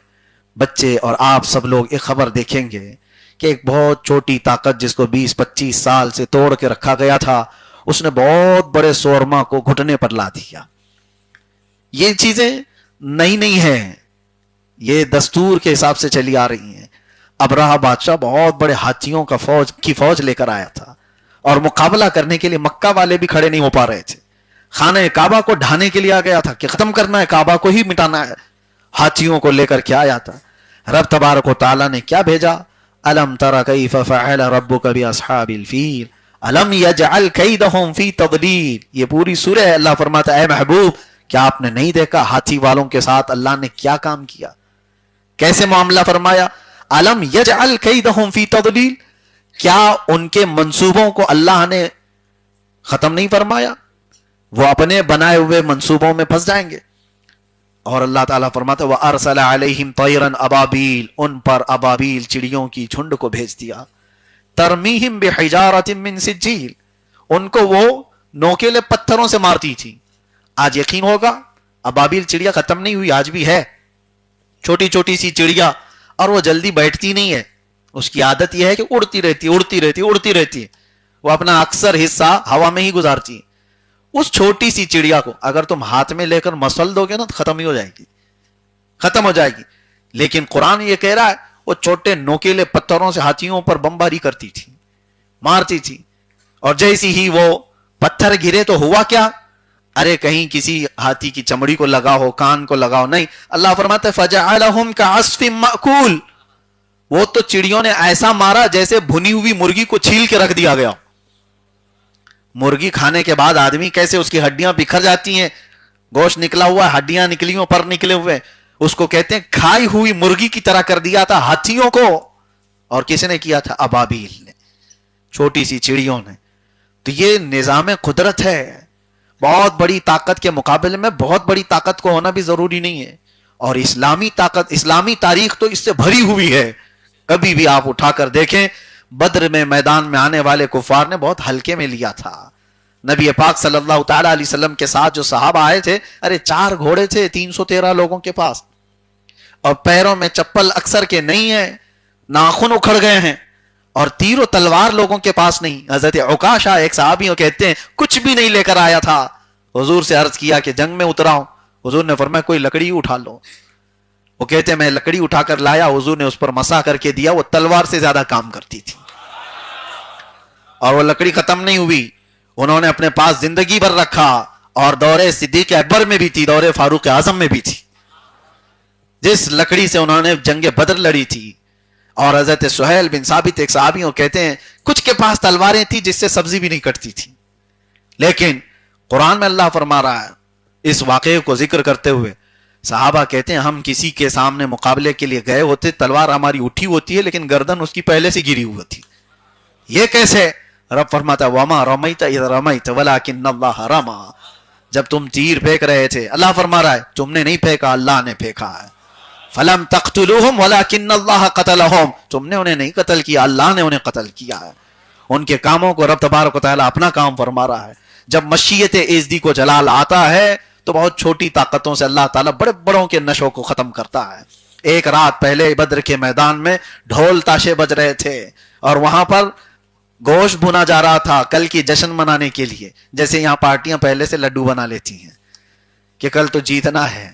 بچے اور آپ سب لوگ ایک خبر دیکھیں گے کہ ایک بہت چھوٹی طاقت جس کو 20-25 سال سے توڑ کے رکھا گیا تھا، اس نے بہت بڑے سورما کو گھٹنے پر لا دیا۔ یہ چیزیں نہیں ہیں، یہ دستور کے حساب سے چلی آ رہی ہیں۔ ابراہ بادشاہ بہت بڑے ہاتھیوں کا فوج لے کر آیا تھا، اور مقابلہ کرنے کے لیے مکہ والے بھی کھڑے نہیں ہو پا رہے تھے۔ خانہ کعبہ کو ڈھانے کے لیے آ گیا تھا کہ ختم کرنا ہے، کعبہ کو ہی مٹانا ہے، ہاتھیوں کو لے کر کے آیا تھا۔ رب تبارک و تعالیٰ نے کیا بھیجا؟ الم تر کیف فعل ربک باصحاب الفیل الم یجعل کیدہم فی تضلیل۔ یہ پوری سورہ ہے، اللہ فرماتا ہے اے محبوب کیا آپ نے نہیں دیکھا ہاتھی والوں کے ساتھ اللہ نے کیا کام کیا، کیسے معاملہ فرمایا؟ الم یجعل کیدہم فی تضلیل، کیا ان کے منصوبوں کو اللہ نے ختم نہیں فرمایا؟ وہ اپنے بنائے ہوئے منصوبوں میں پھنس جائیں گے۔ اور اللہ تعالیٰ فرماتا ہے وَأَرْسَلَ عَلَيْهِمْ طَيْرًا أَبَابِيلَ، ان پر ابابیل چڑیوں کی جھنڈ کو بھیج دیا، تَرْمِيهِمْ بِحِجَارَةٍ مِّن سِجِّيلٍ، ان کو وہ نوکیلے پتھروں سے مارتی تھی۔ آج یقین ہوگا ابابیل چڑیا ختم نہیں ہوئی، آج بھی ہے، چھوٹی چھوٹی سی چڑیا، اور وہ جلدی بیٹھتی نہیں ہے، اس کی عادت یہ ہے کہ اڑتی رہتی ہے، وہ اپنا اکثر حصہ ہوا میں ہی گزارتی ہے۔ اس چھوٹی سی چڑیا کو اگر تم ہاتھ میں لے کر مسل دو گے نا تو ختم ہی ہو جائے گی، لیکن قرآن یہ کہہ رہا ہے وہ چھوٹے نوکیلے پتھروں سے ہاتھیوں پر بمباری کرتی تھی، مارتی تھی، اور جیسی ہی وہ پتھر گرے تو ہوا کیا؟ ارے کہیں کسی ہاتھی کی چمڑی کو لگا ہو، کان کو لگا ہو، نہیں، اللہ فرماتا ہے فَجَعَلَهُمْ كَعَصْفٍ مَأْكُولٍ، وہ تو چڑیوں نے ایسا مارا جیسے بھنی ہوئی مرغی کو چھیل کے رکھ دیا گیا۔ مرغی کھانے کے بعد آدمی کیسے اس کی ہڈیاں بکھر جاتی ہیں، گوشت نکلا ہوا، ہڈیاں نکلی ہوں، پر نکلے ہوئے، اس کو کہتے ہیں کھائی ہوئی مرغی کی طرح کر دیا تھا ہاتھیوں کو۔ اور کس نے کیا تھا؟ ابابیل نے، چھوٹی سی چڑیوں نے۔ تو یہ نظام قدرت ہے، بہت بڑی طاقت کے مقابلے میں بہت بڑی طاقت کو ہونا بھی ضروری نہیں ہے، اور اسلامی طاقت، اسلامی تاریخ تو اس سے بھری ہوئی ہے۔ کبھی بھی آپ اٹھا کر دیکھیں، بدر میں میدان میں آنے والے کفار نے بہت ہلکے میں لیا تھا۔ نبی پاک صلی اللہ تعالی علیہ وسلم کے ساتھ جو صحابہ آئے تھے، ارے 4 گھوڑے تھے 313 لوگوں کے پاس، اور پیروں میں چپل اکثر کے نہیں ہے، ناخن اکھڑ گئے ہیں، اور تیر و تلوار لوگوں کے پاس نہیں۔ حضرت عکاشہ ایک صحابی کہتے ہیں کچھ بھی نہیں لے کر آیا تھا، حضور سے عرض کیا کہ جنگ میں اتراؤں، حضور نے فرمایا کوئی لکڑی اٹھا لو۔ وہ کہتے ہیں میں لکڑی اٹھا کر لایا، حضور نے اس پر مسا کر کے دیا، وہ تلوار سے زیادہ کام کرتی تھی، اور وہ لکڑی ختم نہیں ہوئی، انہوں نے اپنے پاس زندگی بھر رکھا، اور دور صدیق اکبر میں بھی تھی، دور فاروق اعظم میں بھی تھی، جس لکڑی سے انہوں نے جنگ بدر لڑی تھی۔ اور حضرت سہیل بن ثابت ایک صحابی کہتے ہیں کچھ کے پاس تلواریں تھی جس سے سبزی بھی نہیں کٹتی تھی، لیکن قرآن میں اللہ فرما رہا ہے اس واقعے کو ذکر کرتے ہوئے، صحابہ کہتے ہیں ہم کسی کے سامنے مقابلے کے لیے گئے ہوتے، تلوار ہماری اٹھی ہوتی ہے لیکن گردن اس کی پہلے سے گری ہوئی تھی، یہ کیسے؟ رب فرماتا وما رمیت اذ رمیت ولکن اللہ رما، جب تم تیر پھینک رہے تھے، اللہ فرما رہا ہے تم نے نہیں پھینکا، اللہ نے پھینکا ہے۔ فلم تقتلوہم ولکن اللہ قتلہم، تم نے انہیں نہیں قتل کیا، اللہ نے انہیں قتل کیا ہے۔ ان کے کاموں کو رب تبارک و تعالیٰ اپنا کام فرما رہا ہے۔ جب مشیت ازدی کو جلال آتا ہے تو بہت چھوٹی طاقتوں سے اللہ تعالیٰ بڑے بڑوں کے نشوں کو ختم کرتا ہے. ایک رات پہلے بدر کے میدان میں ڈھول تاشے بج رہے تھے اور وہاں پر گوشت بھنا جا رہا تھا کل کی جشن منانے کے لیے. جیسے یہاں پارٹیاں پہلے سے لڈو بنا لیتی ہیں کہ کل تو جیتنا ہے,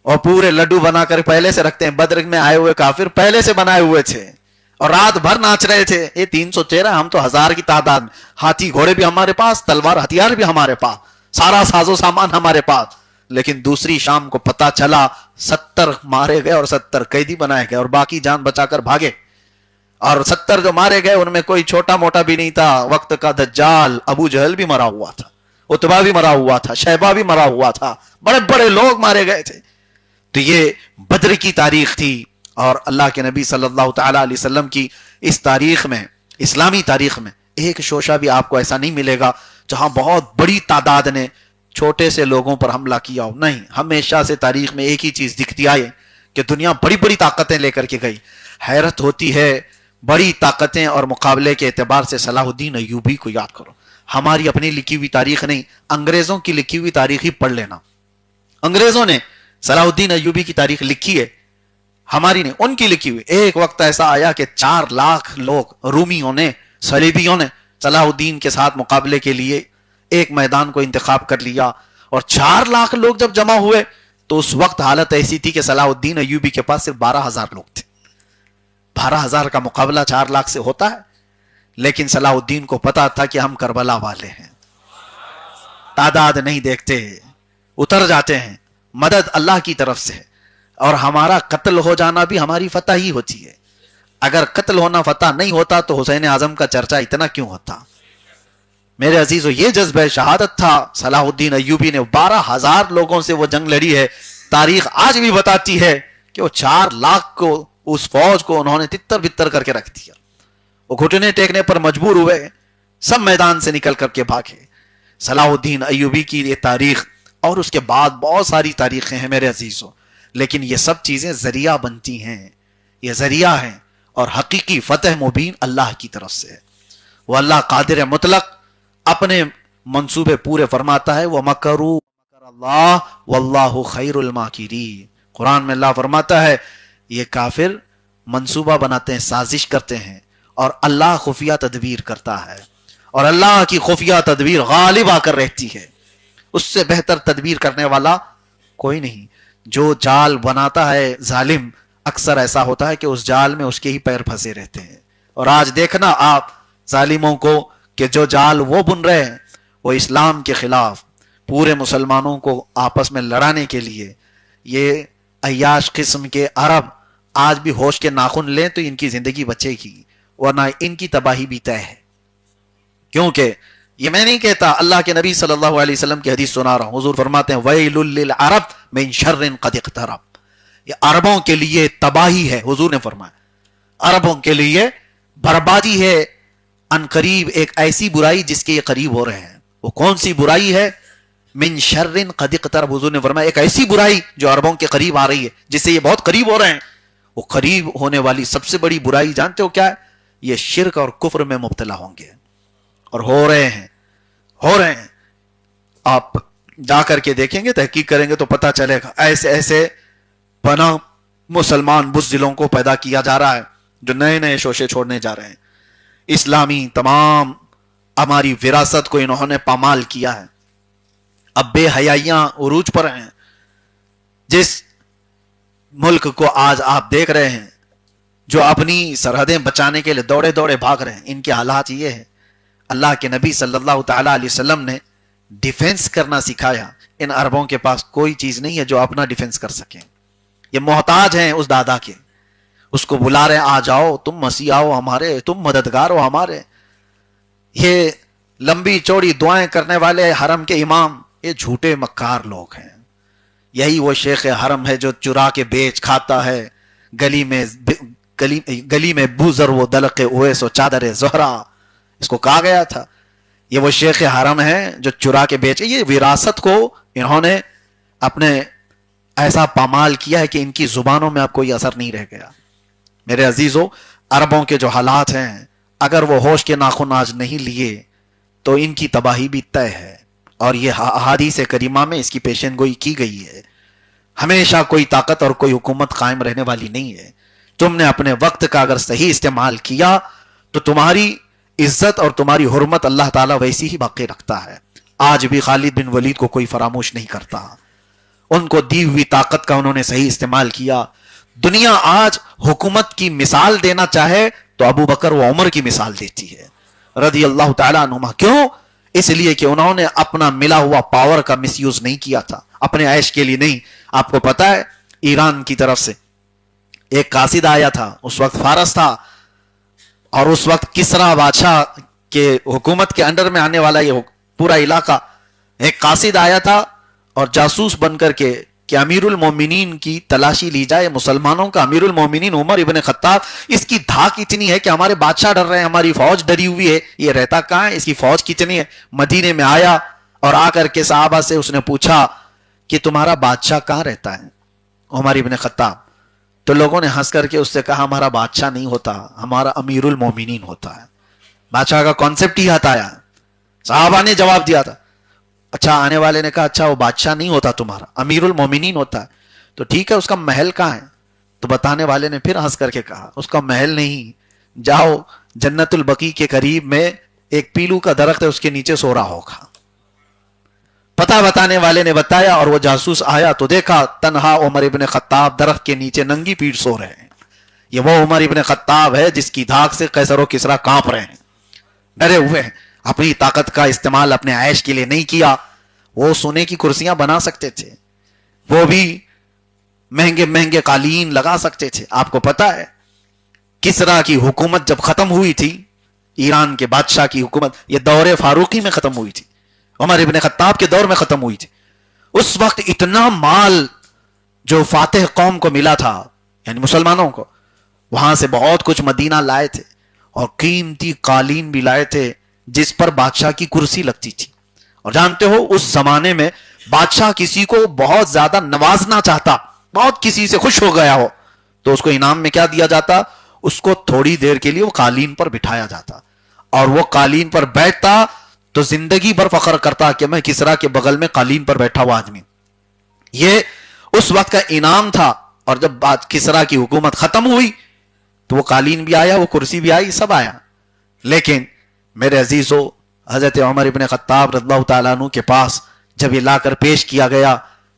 اور پورے لڈو بنا کر پہلے سے رکھتے ہیں. بدر میں آئے ہوئے کافر پہلے سے بنائے ہوئے تھے اور رات بھر ناچ رہے تھے. یہ 313, ہم تو 1000 کی تعداد, ہاتھی گھوڑے بھی ہمارے پاس, تلوار ہتھیار بھی ہمارے پاس, سارا ساز و سامان ہمارے پاس. لیکن دوسری شام کو پتا چلا 70 مارے گئے اور 70 قیدی بنائے گئے اور باقی جان بچا کر بھاگے. اور 70 جو مارے گئے ان میں کوئی چھوٹا موٹا بھی نہیں تھا. وقت کا دجال ابو جہل بھی مرا ہوا تھا, اتبا بھی مرا ہوا تھا, شیبہ بھی مرا ہوا تھا, بڑے بڑے لوگ مارے گئے تھے. تو یہ بدر کی تاریخ تھی. اور اللہ کے نبی صلی اللہ تعالی علیہ وسلم کی اس تاریخ میں, اسلامی تاریخ میں ایک شوشہ بھی آپ کو ایسا نہیں ملے گا جہاں بہت بڑی تعداد نے چھوٹے سے لوگوں پر حملہ کیا ہو. نہیں, ہمیشہ سے تاریخ میں ایک ہی چیز دکھتی آئی کہ دنیا بڑی بڑی طاقتیں لے کر کے گئی. حیرت ہوتی ہے, بڑی طاقتیں اور مقابلے کے اعتبار سے صلاح الدین ایوبی کو یاد کرو. ہماری اپنی لکھی ہوئی تاریخ نہیں, انگریزوں کی لکھی ہوئی تاریخ ہی پڑھ لینا. انگریزوں نے صلاح الدین ایوبی کی تاریخ لکھی ہے, ہماری نے ان کی لکھی ہوئی. ایک وقت ایسا آیا کہ 4 لاکھ لوگ رومیوں نے, صلیبیوں نے صلاح الدین کے ساتھ مقابلے کے لیے ایک میدان کو انتخاب کر لیا. اور 4 لاکھ لوگ جب جمع ہوئے تو اس وقت حالت ایسی تھی کہ صلاح الدین ایوبی کے پاس صرف 12,000 لوگ تھے. 12,000 کا مقابلہ 4 لاکھ سے ہوتا ہے. لیکن صلاح الدین کو پتا تھا کہ ہم کربلا والے ہیں, تعداد نہیں دیکھتے, اتر جاتے ہیں, مدد اللہ کی طرف سے, اور ہمارا قتل ہو جانا بھی ہماری فتح ہی ہوتی ہے. اگر قتل ہونا فتح نہیں ہوتا تو حسین اعظم کا چرچا اتنا کیوں ہوتا. میرے عزیزو, یہ جذبہ شہادت تھا. صلاح الدین ایوبی نے 12,000 لوگوں سے وہ جنگ لڑی ہے. تاریخ آج بھی بتاتی ہے کہ وہ 4 لاکھ کو, اس فوج کو انہوں نے تتر بتر کر کے رکھ دیا. وہ گھٹنے ٹیکنے پر مجبور ہوئے, سب میدان سے نکل کر کے بھاگے. صلاح الدین ایوبی کی یہ تاریخ, اور اس کے بعد بہت ساری تاریخیں ہیں میرے عزیزو, لیکن یہ سب چیزیں ذریعہ بنتی ہیں, یہ ذریعہ ہیں. اور حقیقی فتح مبین اللہ کی طرف سے ہے. وہ اللہ قادر مطلق اپنے منصوبے پورے فرماتا ہے. وَمَكَرُوا مَكَرَ اللَّهُ وَاللَّهُ خَيْرُ الْمَاكِرِينَ. قرآن میں اللہ فرماتا ہے یہ کافر منصوبہ بناتے ہیں, سازش کرتے ہیں, اور اللہ خفیہ تدبیر کرتا ہے. اور اللہ کی خفیہ تدبیر غالب آ کر رہتی ہے. اس سے بہتر تدبیر کرنے والا کوئی نہیں. جو جال بناتا ہے ظالم, اکثر ایسا ہوتا ہے کہ اس جال میں اس کے ہی پیر پھنسے رہتے ہیں. اور آج دیکھنا آپ ظالموں کو کہ جو جال وہ بن رہے ہیں وہ اسلام کے خلاف, پورے مسلمانوں کو آپس میں لڑانے کے لیے. یہ عیاش قسم کے عرب آج بھی ہوش کے ناخن لیں تو ان کی زندگی بچے گی, ورنہ ان کی تباہی بھی طے ہے. کیونکہ یہ میں نہیں کہتا, اللہ کے نبی صلی اللہ علیہ وسلم کی حدیث سنا رہا ہوں. حضور فرماتے ہیں وَيْلٌ لِلْعَرَبْ مِنْ شَرٍ قَدْ اقْتَرَبَ. یہ عربوں کے لیے تباہی ہے. حضور نے فرمایا عربوں کے لیے بربادی ہے ان قریب, ایک ایسی برائی جس کے یہ قریب ہو رہے ہیں. وہ کون سی برائی ہے؟ من شر قد اقترب. حضور نے فرمایا ایک ایسی برائی جو عربوں کے قریب آ رہی ہے, جس سے یہ بہت قریب ہو رہے ہیں. وہ قریب ہونے والی سب سے بڑی برائی جانتے ہو کیا ہے؟ یہ شرک اور کفر میں مبتلا ہوں گے, اور ہو رہے ہیں. آپ جا کر کے دیکھیں گے, تحقیق کریں گے تو پتہ چلے گا. ایسے ایسے بنا مسلمان بزدلوں کو پیدا کیا جا رہا ہے جو نئے نئے شوشے چھوڑنے جا رہے ہیں. اسلامی تمام ہماری وراثت کو انہوں نے پامال کیا ہے. اب بے حیائیاں عروج پر ہیں. جس ملک کو آج آپ دیکھ رہے ہیں جو اپنی سرحدیں بچانے کے لیے دوڑے دوڑے بھاگ رہے ہیں, ان کے حالات یہ ہیں. اللہ کے نبی صلی اللہ تعالی علیہ وسلم نے ڈیفنس کرنا سکھایا. ان عربوں کے پاس کوئی چیز نہیں ہے جو اپنا ڈیفنس کر سکیں. یہ محتاج ہیں اس دادا کے. اس کو بلا رہے, آ جاؤ تم مسیح آؤ ہمارے, تم مددگار ہو ہمارے. یہ لمبی چوڑی دعائیں کرنے والے حرم کے امام یہ جھوٹے مکار لوگ ہیں. یہی وہ شیخ حرم ہے جو چرا کے بیچ کھاتا ہے. گلی میں بوزر وہ دلق اویس و چادر زہرا, اس کو کہا گیا تھا. یہ وہ شیخ حرم ہے جو چرا کے بیچ. یہ وراثت کو انہوں نے اپنے ایسا پامال کیا ہے کہ ان کی زبانوں میں اب کوئی اثر نہیں رہ گیا. میرے عزیزو, عربوں کے جو حالات ہیں, اگر وہ ہوش کے ناخن آج نہیں لیے تو ان کی تباہی بھی طے ہے. اور یہ احادیث کریمہ میں اس کی پیشن گوئی کی گئی ہے. ہمیشہ کوئی طاقت اور کوئی حکومت قائم رہنے والی نہیں ہے. تم نے اپنے وقت کا اگر صحیح استعمال کیا تو تمہاری عزت اور تمہاری حرمت اللہ تعالیٰ ویسی ہی باقی رکھتا ہے. آج بھی خالد بن ولید کو کوئی فراموش نہیں کرتا. ان کو دی ہوئی طاقت کا انہوں نے صحیح استعمال کیا. دنیا آج حکومت کی مثال دینا چاہے تو ابو بکر و عمر کی مثال دیتی ہے رضی اللہ تعالیٰ عنہما. کیوں؟ اس لیے کہ انہوں نے اپنا ملا ہوا پاور کا مس یوز نہیں کیا تھا, اپنے عیش کے لیے نہیں. آپ کو پتا ہے ایران کی طرف سے ایک قاصد آیا تھا, اس وقت فارس تھا, اور اس وقت کسرا بادشاہ کے حکومت کے انڈر میں آنے والا یہ پورا علاقہ. ایک قاصد آیا تھا اور جاسوس بن کر کے کہ امیر المومنین کی تلاشی لی جائے, مسلمانوں کا امیر المومنین عمر ابن خطاب, اس کی دھاک اتنی ہے کہ ہمارے بادشاہ ڈر رہے ہیں, ہماری فوج ڈری ہوئی ہے, یہ رہتا کہاں ہے, اس کی فوج کتنی ہے. مدینے میں آیا اور آ کر کے صحابہ سے اس نے پوچھا کہ تمہارا بادشاہ کہاں رہتا ہے, عمر ابن خطاب. تو لوگوں نے ہنس کر کے اس سے کہا ہمارا بادشاہ نہیں ہوتا, ہمارا امیر المومنین ہوتا ہے. بادشاہ کا کانسیپٹ ہی ہٹایا. صحابہ نے جواب دیا تھا. اچھا, آنے والے نے کہا اچھا وہ بادشاہ نہیں ہوتا تمہارا, امیر المومنین ہوتا ہے. تو ٹھیک ہے, اس کا محل کہاں ہے؟ تو بتانے والے نے پھر ہنس کر کے کہا اس کا محل نہیں, جاؤ جنت البقیع کے قریب میں ایک پیلو کا درخت ہے, اس کے نیچے سو رہا ہوگا. پتہ بتانے والے نے بتایا اور وہ جاسوس آیا تو دیکھا تنہا عمر ابن خطاب درخت کے نیچے ننگی پیٹھ سو رہے ہیں. یہ وہ عمر ابن خطاب ہے جس کی دھاک سے قیصر و کسریٰ کانپ رہے ہیں, ڈرے ہوئے ہیں. اپنی طاقت کا استعمال اپنے عیش کے لیے نہیں کیا. وہ سونے کی کرسیاں بنا سکتے تھے, وہ بھی مہنگے مہنگے قالین لگا سکتے تھے. آپ کو پتا ہے کسریٰ کی حکومت جب ختم ہوئی تھی, ایران کے بادشاہ کی حکومت, یہ دور فاروقی میں ختم ہوئی تھی, عمر ابن خطاب کے دور میں ختم ہوئی تھی. اس وقت اتنا مال جو فاتح قوم کو ملا تھا, یعنی مسلمانوں کو, وہاں سے بہت کچھ مدینہ لائے تھے اور قیمتی قالین بھی لائے تھے جس پر بادشاہ کی کرسی لگتی تھی. اور جانتے ہو اس زمانے میں بادشاہ کسی کو بہت زیادہ نوازنا چاہتا, بہت کسی سے خوش ہو گیا ہو, تو اس کو انعام میں کیا دیا جاتا, اس کو تھوڑی دیر کے لیے وہ قالین پر بٹھایا جاتا, اور وہ قالین پر بیٹھتا تو زندگی بھر فخر کرتا کہ میں کسریٰ کے بغل میں قالین پر بیٹھا ہوا آدمی. یہ اس وقت کا انعام تھا. اور جب کسریٰ کی حکومت ختم ہوئی تو وہ قالین بھی آیا, وہ کرسی بھی آئی, سب آیا. لیکن میرے عزیزو, حضرت عمر ابن خطاب رضی اللہ تعالیٰ عنہ کے پاس جب یہ لا کر پیش کیا گیا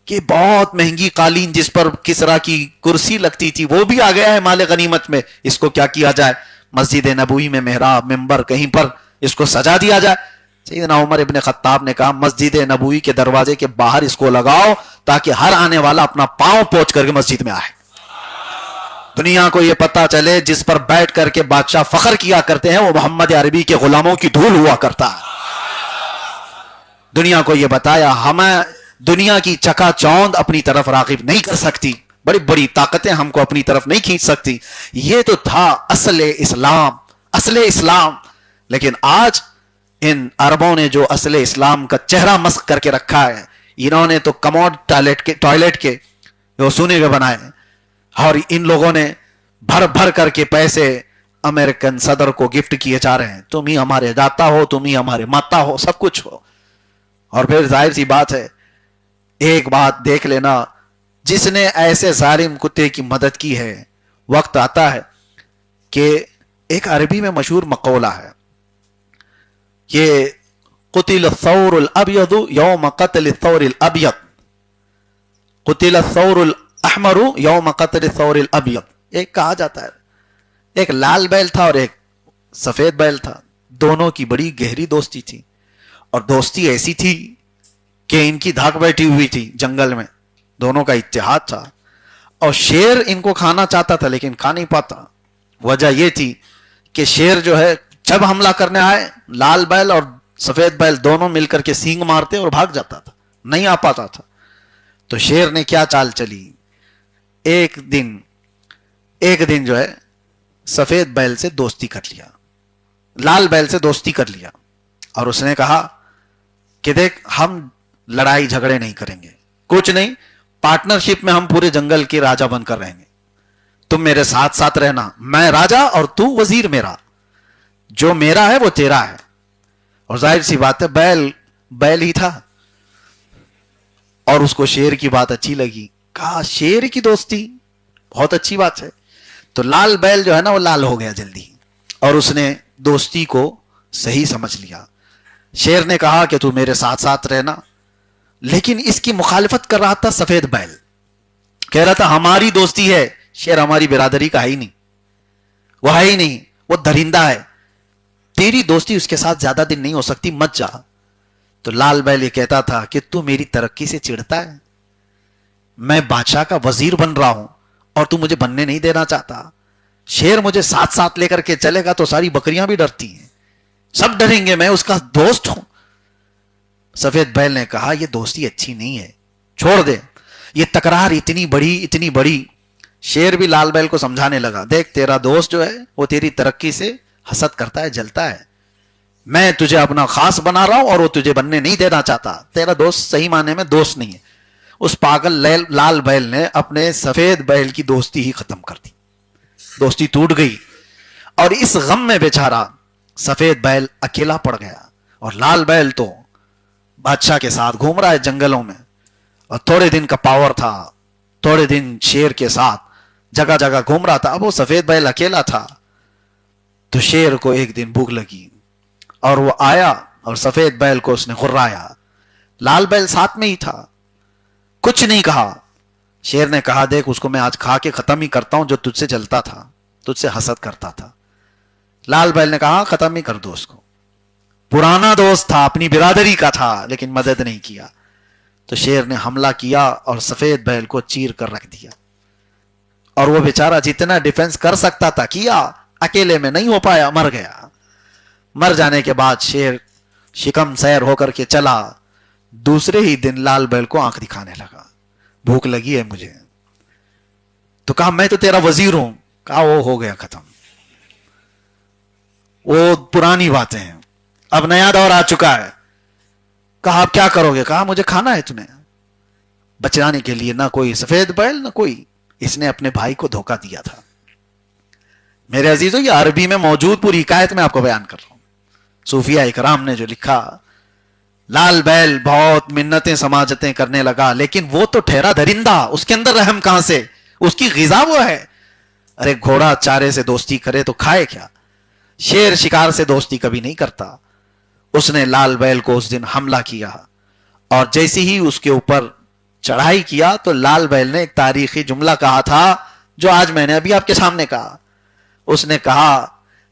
کہ بہت مہنگی قالین جس پر کسریٰ کی کرسی لگتی تھی وہ بھی آ گیا ہے مال غنیمت میں, اس کو کیا کیا جائے, مسجد نبوی میں محراب ممبر کہیں پر اس کو سجا دیا جائے. سیدنا عمر ابن خطاب نے کہا مسجد نبوی کے دروازے کے باہر اس کو لگاؤ تاکہ ہر آنے والا اپنا پاؤں پوچھ کر کے مسجد میں آئے, دنیا کو یہ پتا چلے جس پر بیٹھ کر کے بادشاہ فخر کیا کرتے ہیں وہ محمد عربی کے غلاموں کی دھول ہوا کرتا ہے. دنیا کو یہ بتایا ہمیں دنیا کی چکا چوند اپنی طرف راغب نہیں کر سکتی, بڑی بڑی طاقتیں ہم کو اپنی طرف نہیں کھینچ سکتی. یہ تو تھا اصل اسلام, اصل اسلام. لیکن آج ان عربوں نے جو اصل اسلام کا چہرہ مسخ کر کے رکھا ہے, انہوں نے تو کموڈ ٹوائلٹ کے جو سونے کے بنائے, اور ان لوگوں نے بھر بھر کر کے پیسے امریکن صدر کو گفٹ کیے جا رہے ہیں. تم ہی ہمارے داتا ہو, تم ہی ہمارے ماتا ہو, سب کچھ ہو. اور پھر ظاہر سی بات ہے, ایک بات دیکھ لینا, جس نے ایسے ظالم کتے کی مدد کی ہے, وقت آتا ہے کہ ایک عربی میں مشہور مقولہ ہے کہ قتل الثور الابیض یوم قتل الثور الابیض, قتل الثور الاحمر یوم قتل الثور الابیض. ایک کہا جاتا ہے ایک لال بیل تھا اور ایک سفید بیل تھا, دونوں کی بڑی گہری دوستی تھی, اور دوستی ایسی تھی کہ ان کی دھاک بیٹھی ہوئی تھی جنگل میں, دونوں کا اتحاد تھا. اور شیر ان کو کھانا چاہتا تھا لیکن کھا نہیں پاتا. وجہ یہ تھی کہ شیر جو ہے جب حملہ کرنے آئے, لال بیل اور سفید بیل دونوں مل کر کے سینگ مارتے اور بھاگ جاتا تھا, نہیں آ پاتا تھا. تو شیر نے کیا چال چلی, ایک دن جو ہے سفید بیل سے دوستی کر لیا, لال بیل سے دوستی کر لیا, اور اس نے کہا کہ دیکھ ہم لڑائی جھگڑے نہیں کریں گے, کچھ نہیں, پارٹنرشپ میں ہم پورے جنگل کے راجہ بن کر رہیں گے, تم میرے ساتھ ساتھ رہنا, میں راجہ اور تو وزیر میرا, جو میرا ہے وہ تیرا ہے. اور ظاہر سی بات ہے بیل ہی تھا, اور اس کو شیر کی بات اچھی لگی. کہا شیر کی دوستی بہت اچھی بات ہے. تو لال بیل جو ہے نا وہ لال ہو گیا جلدی, اور اس نے دوستی کو صحیح سمجھ لیا. شیر نے کہا کہ تو میرے ساتھ ساتھ رہنا, لیکن اس کی مخالفت کر رہا تھا سفید بیل. کہہ رہا تھا ہماری دوستی ہے. شیر ہماری برادری کا ہے ہی نہیں, وہ ہے ہی نہیں, وہ درندہ ہے, تیری دوستی اس کے ساتھ زیادہ دن نہیں ہو سکتی, مت جا. تو لال بیل یہ کہتا تھا کہ تو میری ترقی سے چڑھتا ہے, میں بادشاہ کا وزیر بن رہا ہوں اور تو مجھے بننے نہیں دینا چاہتا. شیر مجھے ساتھ ساتھ لے کر کے چلے گا تو ساری بکریاں بھی ڈرتی ہیں, سب ڈریں گے, میں اس کا دوست ہوں. سفید بیل نے کہا یہ دوستی اچھی نہیں ہے, چھوڑ دے. یہ تکرار اتنی بڑی. شیر بھی لال بیل کو سمجھانے لگا, دیکھ تیرا دوست جو ہے وہ تیری ترقی سے حسد کرتا ہے, جلتا ہے. میں تجھے اپنا خاص بنا رہا ہوں اور وہ تجھے بننے نہیں دینا چاہتا. تیرا دوست صحیح معنی میں دوست نہیں ہے. اس پاگل لال بیل نے اپنے سفید بیل کی دوستی ہی ختم کر دی, دوستی ٹوٹ گئی. اور اس غم میں بیچارہ سفید بیل اکیلا پڑ گیا, اور لال بیل تو بادشاہ کے ساتھ گھوم رہا ہے جنگلوں میں, اور تھوڑے دن کا پاور تھا, تھوڑے دن شیر کے ساتھ جگہ جگہ گھوم رہا تھا. اب وہ سفید بیل اکیلا تھا. تو شیر کو ایک دن بھوک لگی اور وہ آیا اور سفید بیل کو اس نے غرایا. لال بیل ساتھ میں ہی تھا, کچھ نہیں کہا. شیر نے کہا دیکھ اس کو میں آج کھا کے ختم ہی کرتا ہوں جو تجھ سے جلتا تھا, تجھ سے حسد کرتا تھا. لال بیل نے کہا ختم ہی کر دو اس کو, پرانا دوست تھا, اپنی برادری کا تھا, لیکن مدد نہیں کیا. تو شیر نے حملہ کیا اور سفید بیل کو چیر کر رکھ دیا. اور وہ بیچارہ جتنا ڈیفنس کر سکتا تھا کیا, اکیلے میں نہیں ہو پایا, مر گیا. مر جانے کے بعد شیر شکم سیر ہو کر کے چلا. دوسرے ہی دن لال بیل کو آنکھ دکھانے لگا, بھوک لگی ہے مجھے. تو کہا میں تو تیرا وزیر ہوں. کہا وہ ہو گیا ختم, وہ پرانی باتیں ہیں, اب نیا دور آ چکا ہے. کہا آپ کیا کرو گے؟ کہا مجھے کھانا ہے تمہیں. بچانے کے لیے نہ کوئی سفید بیل نہ کوئی, اس نے اپنے بھائی کو دھوکہ دیا تھا. میرے عزیزو یہ عربی میں موجود پوری حکایت میں آپ کو بیان کر رہا ہوں. صوفیہ اکرام نے جو لکھا, لال بیل بہت منتیں سماجتیں کرنے لگا, لیکن وہ تو ٹھہرا درندہ, اس کے اندر رحم کہاں سے, اس کی غذا وہ ہے. ارے گھوڑا چارے سے دوستی کرے تو کھائے کیا, شیر شکار سے دوستی کبھی نہیں کرتا. اس نے لال بیل کو اس دن حملہ کیا, اور جیسے ہی اس کے اوپر چڑھائی کیا تو لال بیل نے ایک تاریخی جملہ کہا تھا جو آج میں نے ابھی آپ کے سامنے کہا. اس نے کہا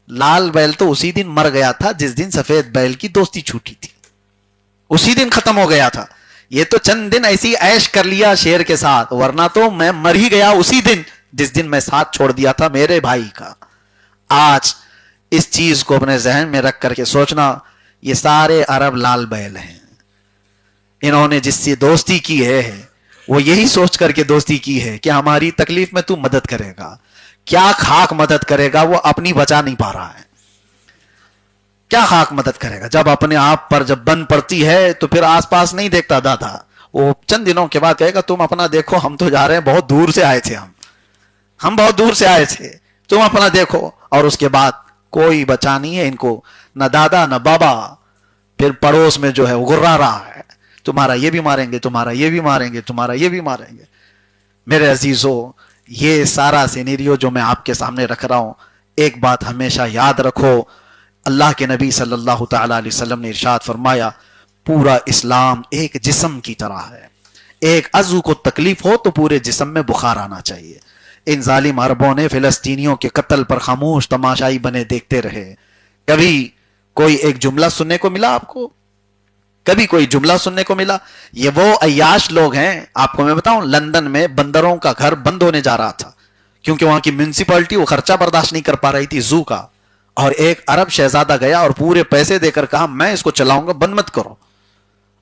لال بیل تو اسی دن مر گیا تھا جس دن سفید بیل کی دوستی چھوٹی تھی, اسی دن ختم ہو گیا تھا. یہ تو چند دن ایسی عیش کر لیا شیر کے ساتھ, ورنہ تو میں مر ہی گیا اسی دن جس دن میں ساتھ چھوڑ دیا تھا میرے بھائی کا. آج اس چیز کو اپنے ذہن میں رکھ کر کے سوچنا, یہ سارے عرب لال بیل ہیں. انہوں نے جس سے دوستی کی ہے وہ یہی سوچ کر کے دوستی کی ہے کہ ہماری تکلیف میں تو مدد کرے گا. کیا خاک مدد کرے گا, وہ اپنی بچا نہیں پا رہا ہے. کیا خاک مدد کرے گا, جب اپنے آپ پر جب بن پڑتی ہے تو پھر آس پاس نہیں دیکھتا دادا. وہ چند دنوں کے بعد کہے گا تم اپنا دیکھو, ہم تو جا رہے ہیں, بہت دور سے آئے تھے, ہم بہت دور سے آئے تھے, تم اپنا دیکھو. اور اس کے بعد کوئی بچا نہیں ہے ان کو, نہ دادا نہ بابا. پھر پڑوس میں جو ہے وہ گرا رہا ہے, تمہارا یہ بھی ماریں گے, تمہارا یہ بھی ماریں گے, تمہارا یہ بھی ماریں گے. میرے عزیزو, یہ سارا سینیریو جو میں آپ کے سامنے رکھ رہا ہوں, ایک بات ہمیشہ یاد رکھو, اللہ کے نبی صلی اللہ تعالی علیہ وسلم نے ارشاد فرمایا پورا اسلام ایک جسم کی طرح ہے. ایک عضو کو تکلیف ہو تو پورے جسم میں بخار آنا چاہیے. ان ظالم عربوں نے فلسطینیوں کے قتل پر خاموش تماشائی بنے دیکھتے رہے. کبھی کوئی ایک جملہ سننے کو ملا آپ کو؟ کبھی کوئی جملہ سننے کو ملا؟ یہ وہ عیاش لوگ ہیں. آپ کو میں بتاؤں, لندن میں بندروں کا گھر بند ہونے جا رہا تھا کیونکہ وہاں کی میونسپلٹی وہ خرچہ برداشت نہیں کر پا رہی تھی زو کا. اور ایک عرب شہزادہ گیا اور پورے پیسے دے کر کہا میں اس کو چلاؤں گا, بند مت کرو.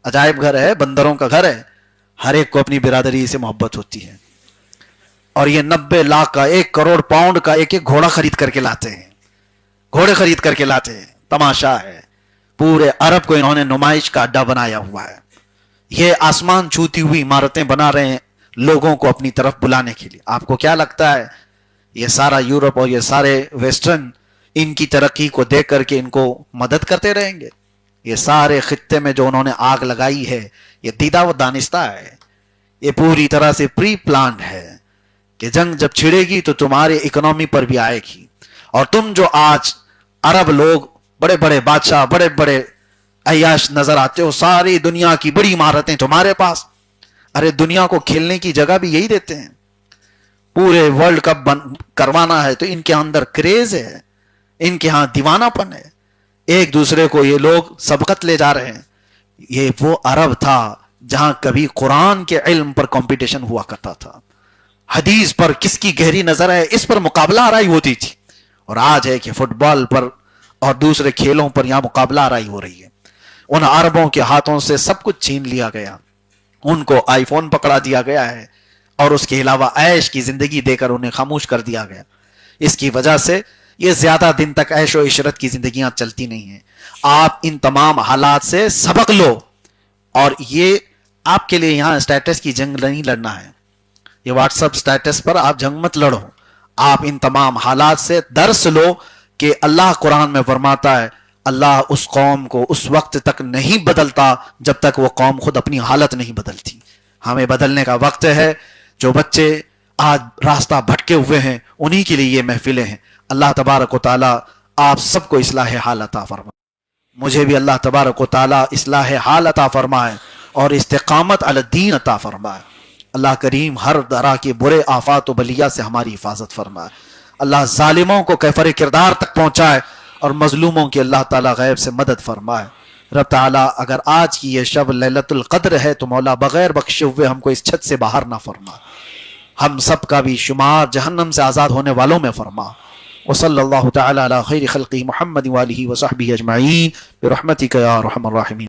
عجائب گھر ہے, بندروں کا گھر ہے. ہر ایک کو اپنی برادری سے محبت ہوتی ہے. اور یہ 90 لاکھ کا 1 کروڑ پاؤنڈ کا ایک ایک گھوڑا خرید کر کے لاتے ہیں, گھوڑے خرید کر کے لاتے ہیں. تماشا ہے, پورے عرب کو انہوں نے نمائش کا اڈا بنایا ہوا ہے. یہ آسمان چھوتی ہوئی عمارتیں بنا رہے ہیں لوگوں کو اپنی طرف بلانے کے لیے. آپ کو کیا لگتا ہے یہ سارا یورپ اور یہ سارے ویسٹرن ان کی ترقی کو دیکھ کر کے ان کو مدد کرتے رہیں گے؟ یہ سارے خطے میں جو انہوں نے آگ لگائی ہے یہ دیدہ و دانستہ ہے. یہ پوری طرح سے پری پلانڈ ہے کہ جنگ جب چھڑے گی تو تمہارے اکنومی پر بھی آئے گی، اور تم جو آج عرب لوگ بڑے بڑے بادشاہ بڑے بڑے عیاش نظر آتے ہو، ساری دنیا کی بڑی عمارتیں تمہارے پاس، ارے دنیا کو کھیلنے کی جگہ بھی یہی دیتے ہیں، پورے ورلڈ کپ کروانا ہے تو ان کے اندر کریز ہے، ان کے ہاں دیوانہ پن ہے، ایک دوسرے کو یہ لوگ سبقت لے جا رہے ہیں۔ یہ وہ عرب تھا جہاں کبھی قرآن کے علم پر کمپٹیشن ہوا کرتا تھا، حدیث پر کس کی گہری نظر ہے اس پر مقابلہ آرائی ہوتی تھی، اور آج ہے کہ فٹ بال پر اور دوسرے کھیلوں پر یہاں مقابلہ آرائی ہو رہی ہے۔ ان عربوں کے ہاتھوں سے سب کچھ چھین لیا گیا، ان کو آئی فون پکڑا دیا گیا ہے، اور اس کے علاوہ عیش کی زندگی دے کر انہیں خاموش کر دیا گیا۔ اس کی وجہ سے یہ زیادہ دن تک عیش و عشرت کی زندگیاں چلتی نہیں ہیں۔ آپ ان تمام حالات سے سبق لو، اور یہ آپ کے لیے یہاں اسٹیٹس کی جنگ نہیں لڑنا ہے، یہ واٹس اپ اسٹیٹس پر آپ جنگ مت لڑو، آپ ان تمام حالات سے درس لو کہ اللہ قرآن میں فرماتا ہے اللہ اس قوم کو اس وقت تک نہیں بدلتا جب تک وہ قوم خود اپنی حالت نہیں بدلتی۔ ہمیں بدلنے کا وقت ہے۔ جو بچے آج راستہ بھٹکے ہوئے ہیں انہی کے لیے یہ محفلیں ہیں۔ اللہ تبارک و تعالی آپ سب کو اصلاح حال عطا فرمائے، مجھے بھی اللہ تبارک و تعالی اصلاح حال عطا فرمائے اور استقامت علی الدین عطا فرمائے۔ اللہ کریم ہر طرح کے برے آفات و بلیات سے ہماری حفاظت فرمائے۔ اللہ ظالموں کو کیفر کردار تک پہنچائے اور مظلوموں کی اللہ تعالیٰ غیب سے مدد فرمائے۔ رب تعالیٰ اگر آج کی یہ شب لیلۃ القدر ہے تو مولا بغیر بخشے ہوئے ہم کو اس چھت سے باہر نہ فرما، ہم سب کا بھی شمار جہنم سے آزاد ہونے والوں میں فرما۔ وصلی اللہ تعالی علی خیر خلقہ محمد وآلہ وصحبہ اجمعین برحمتک یا ارحم الراحمین۔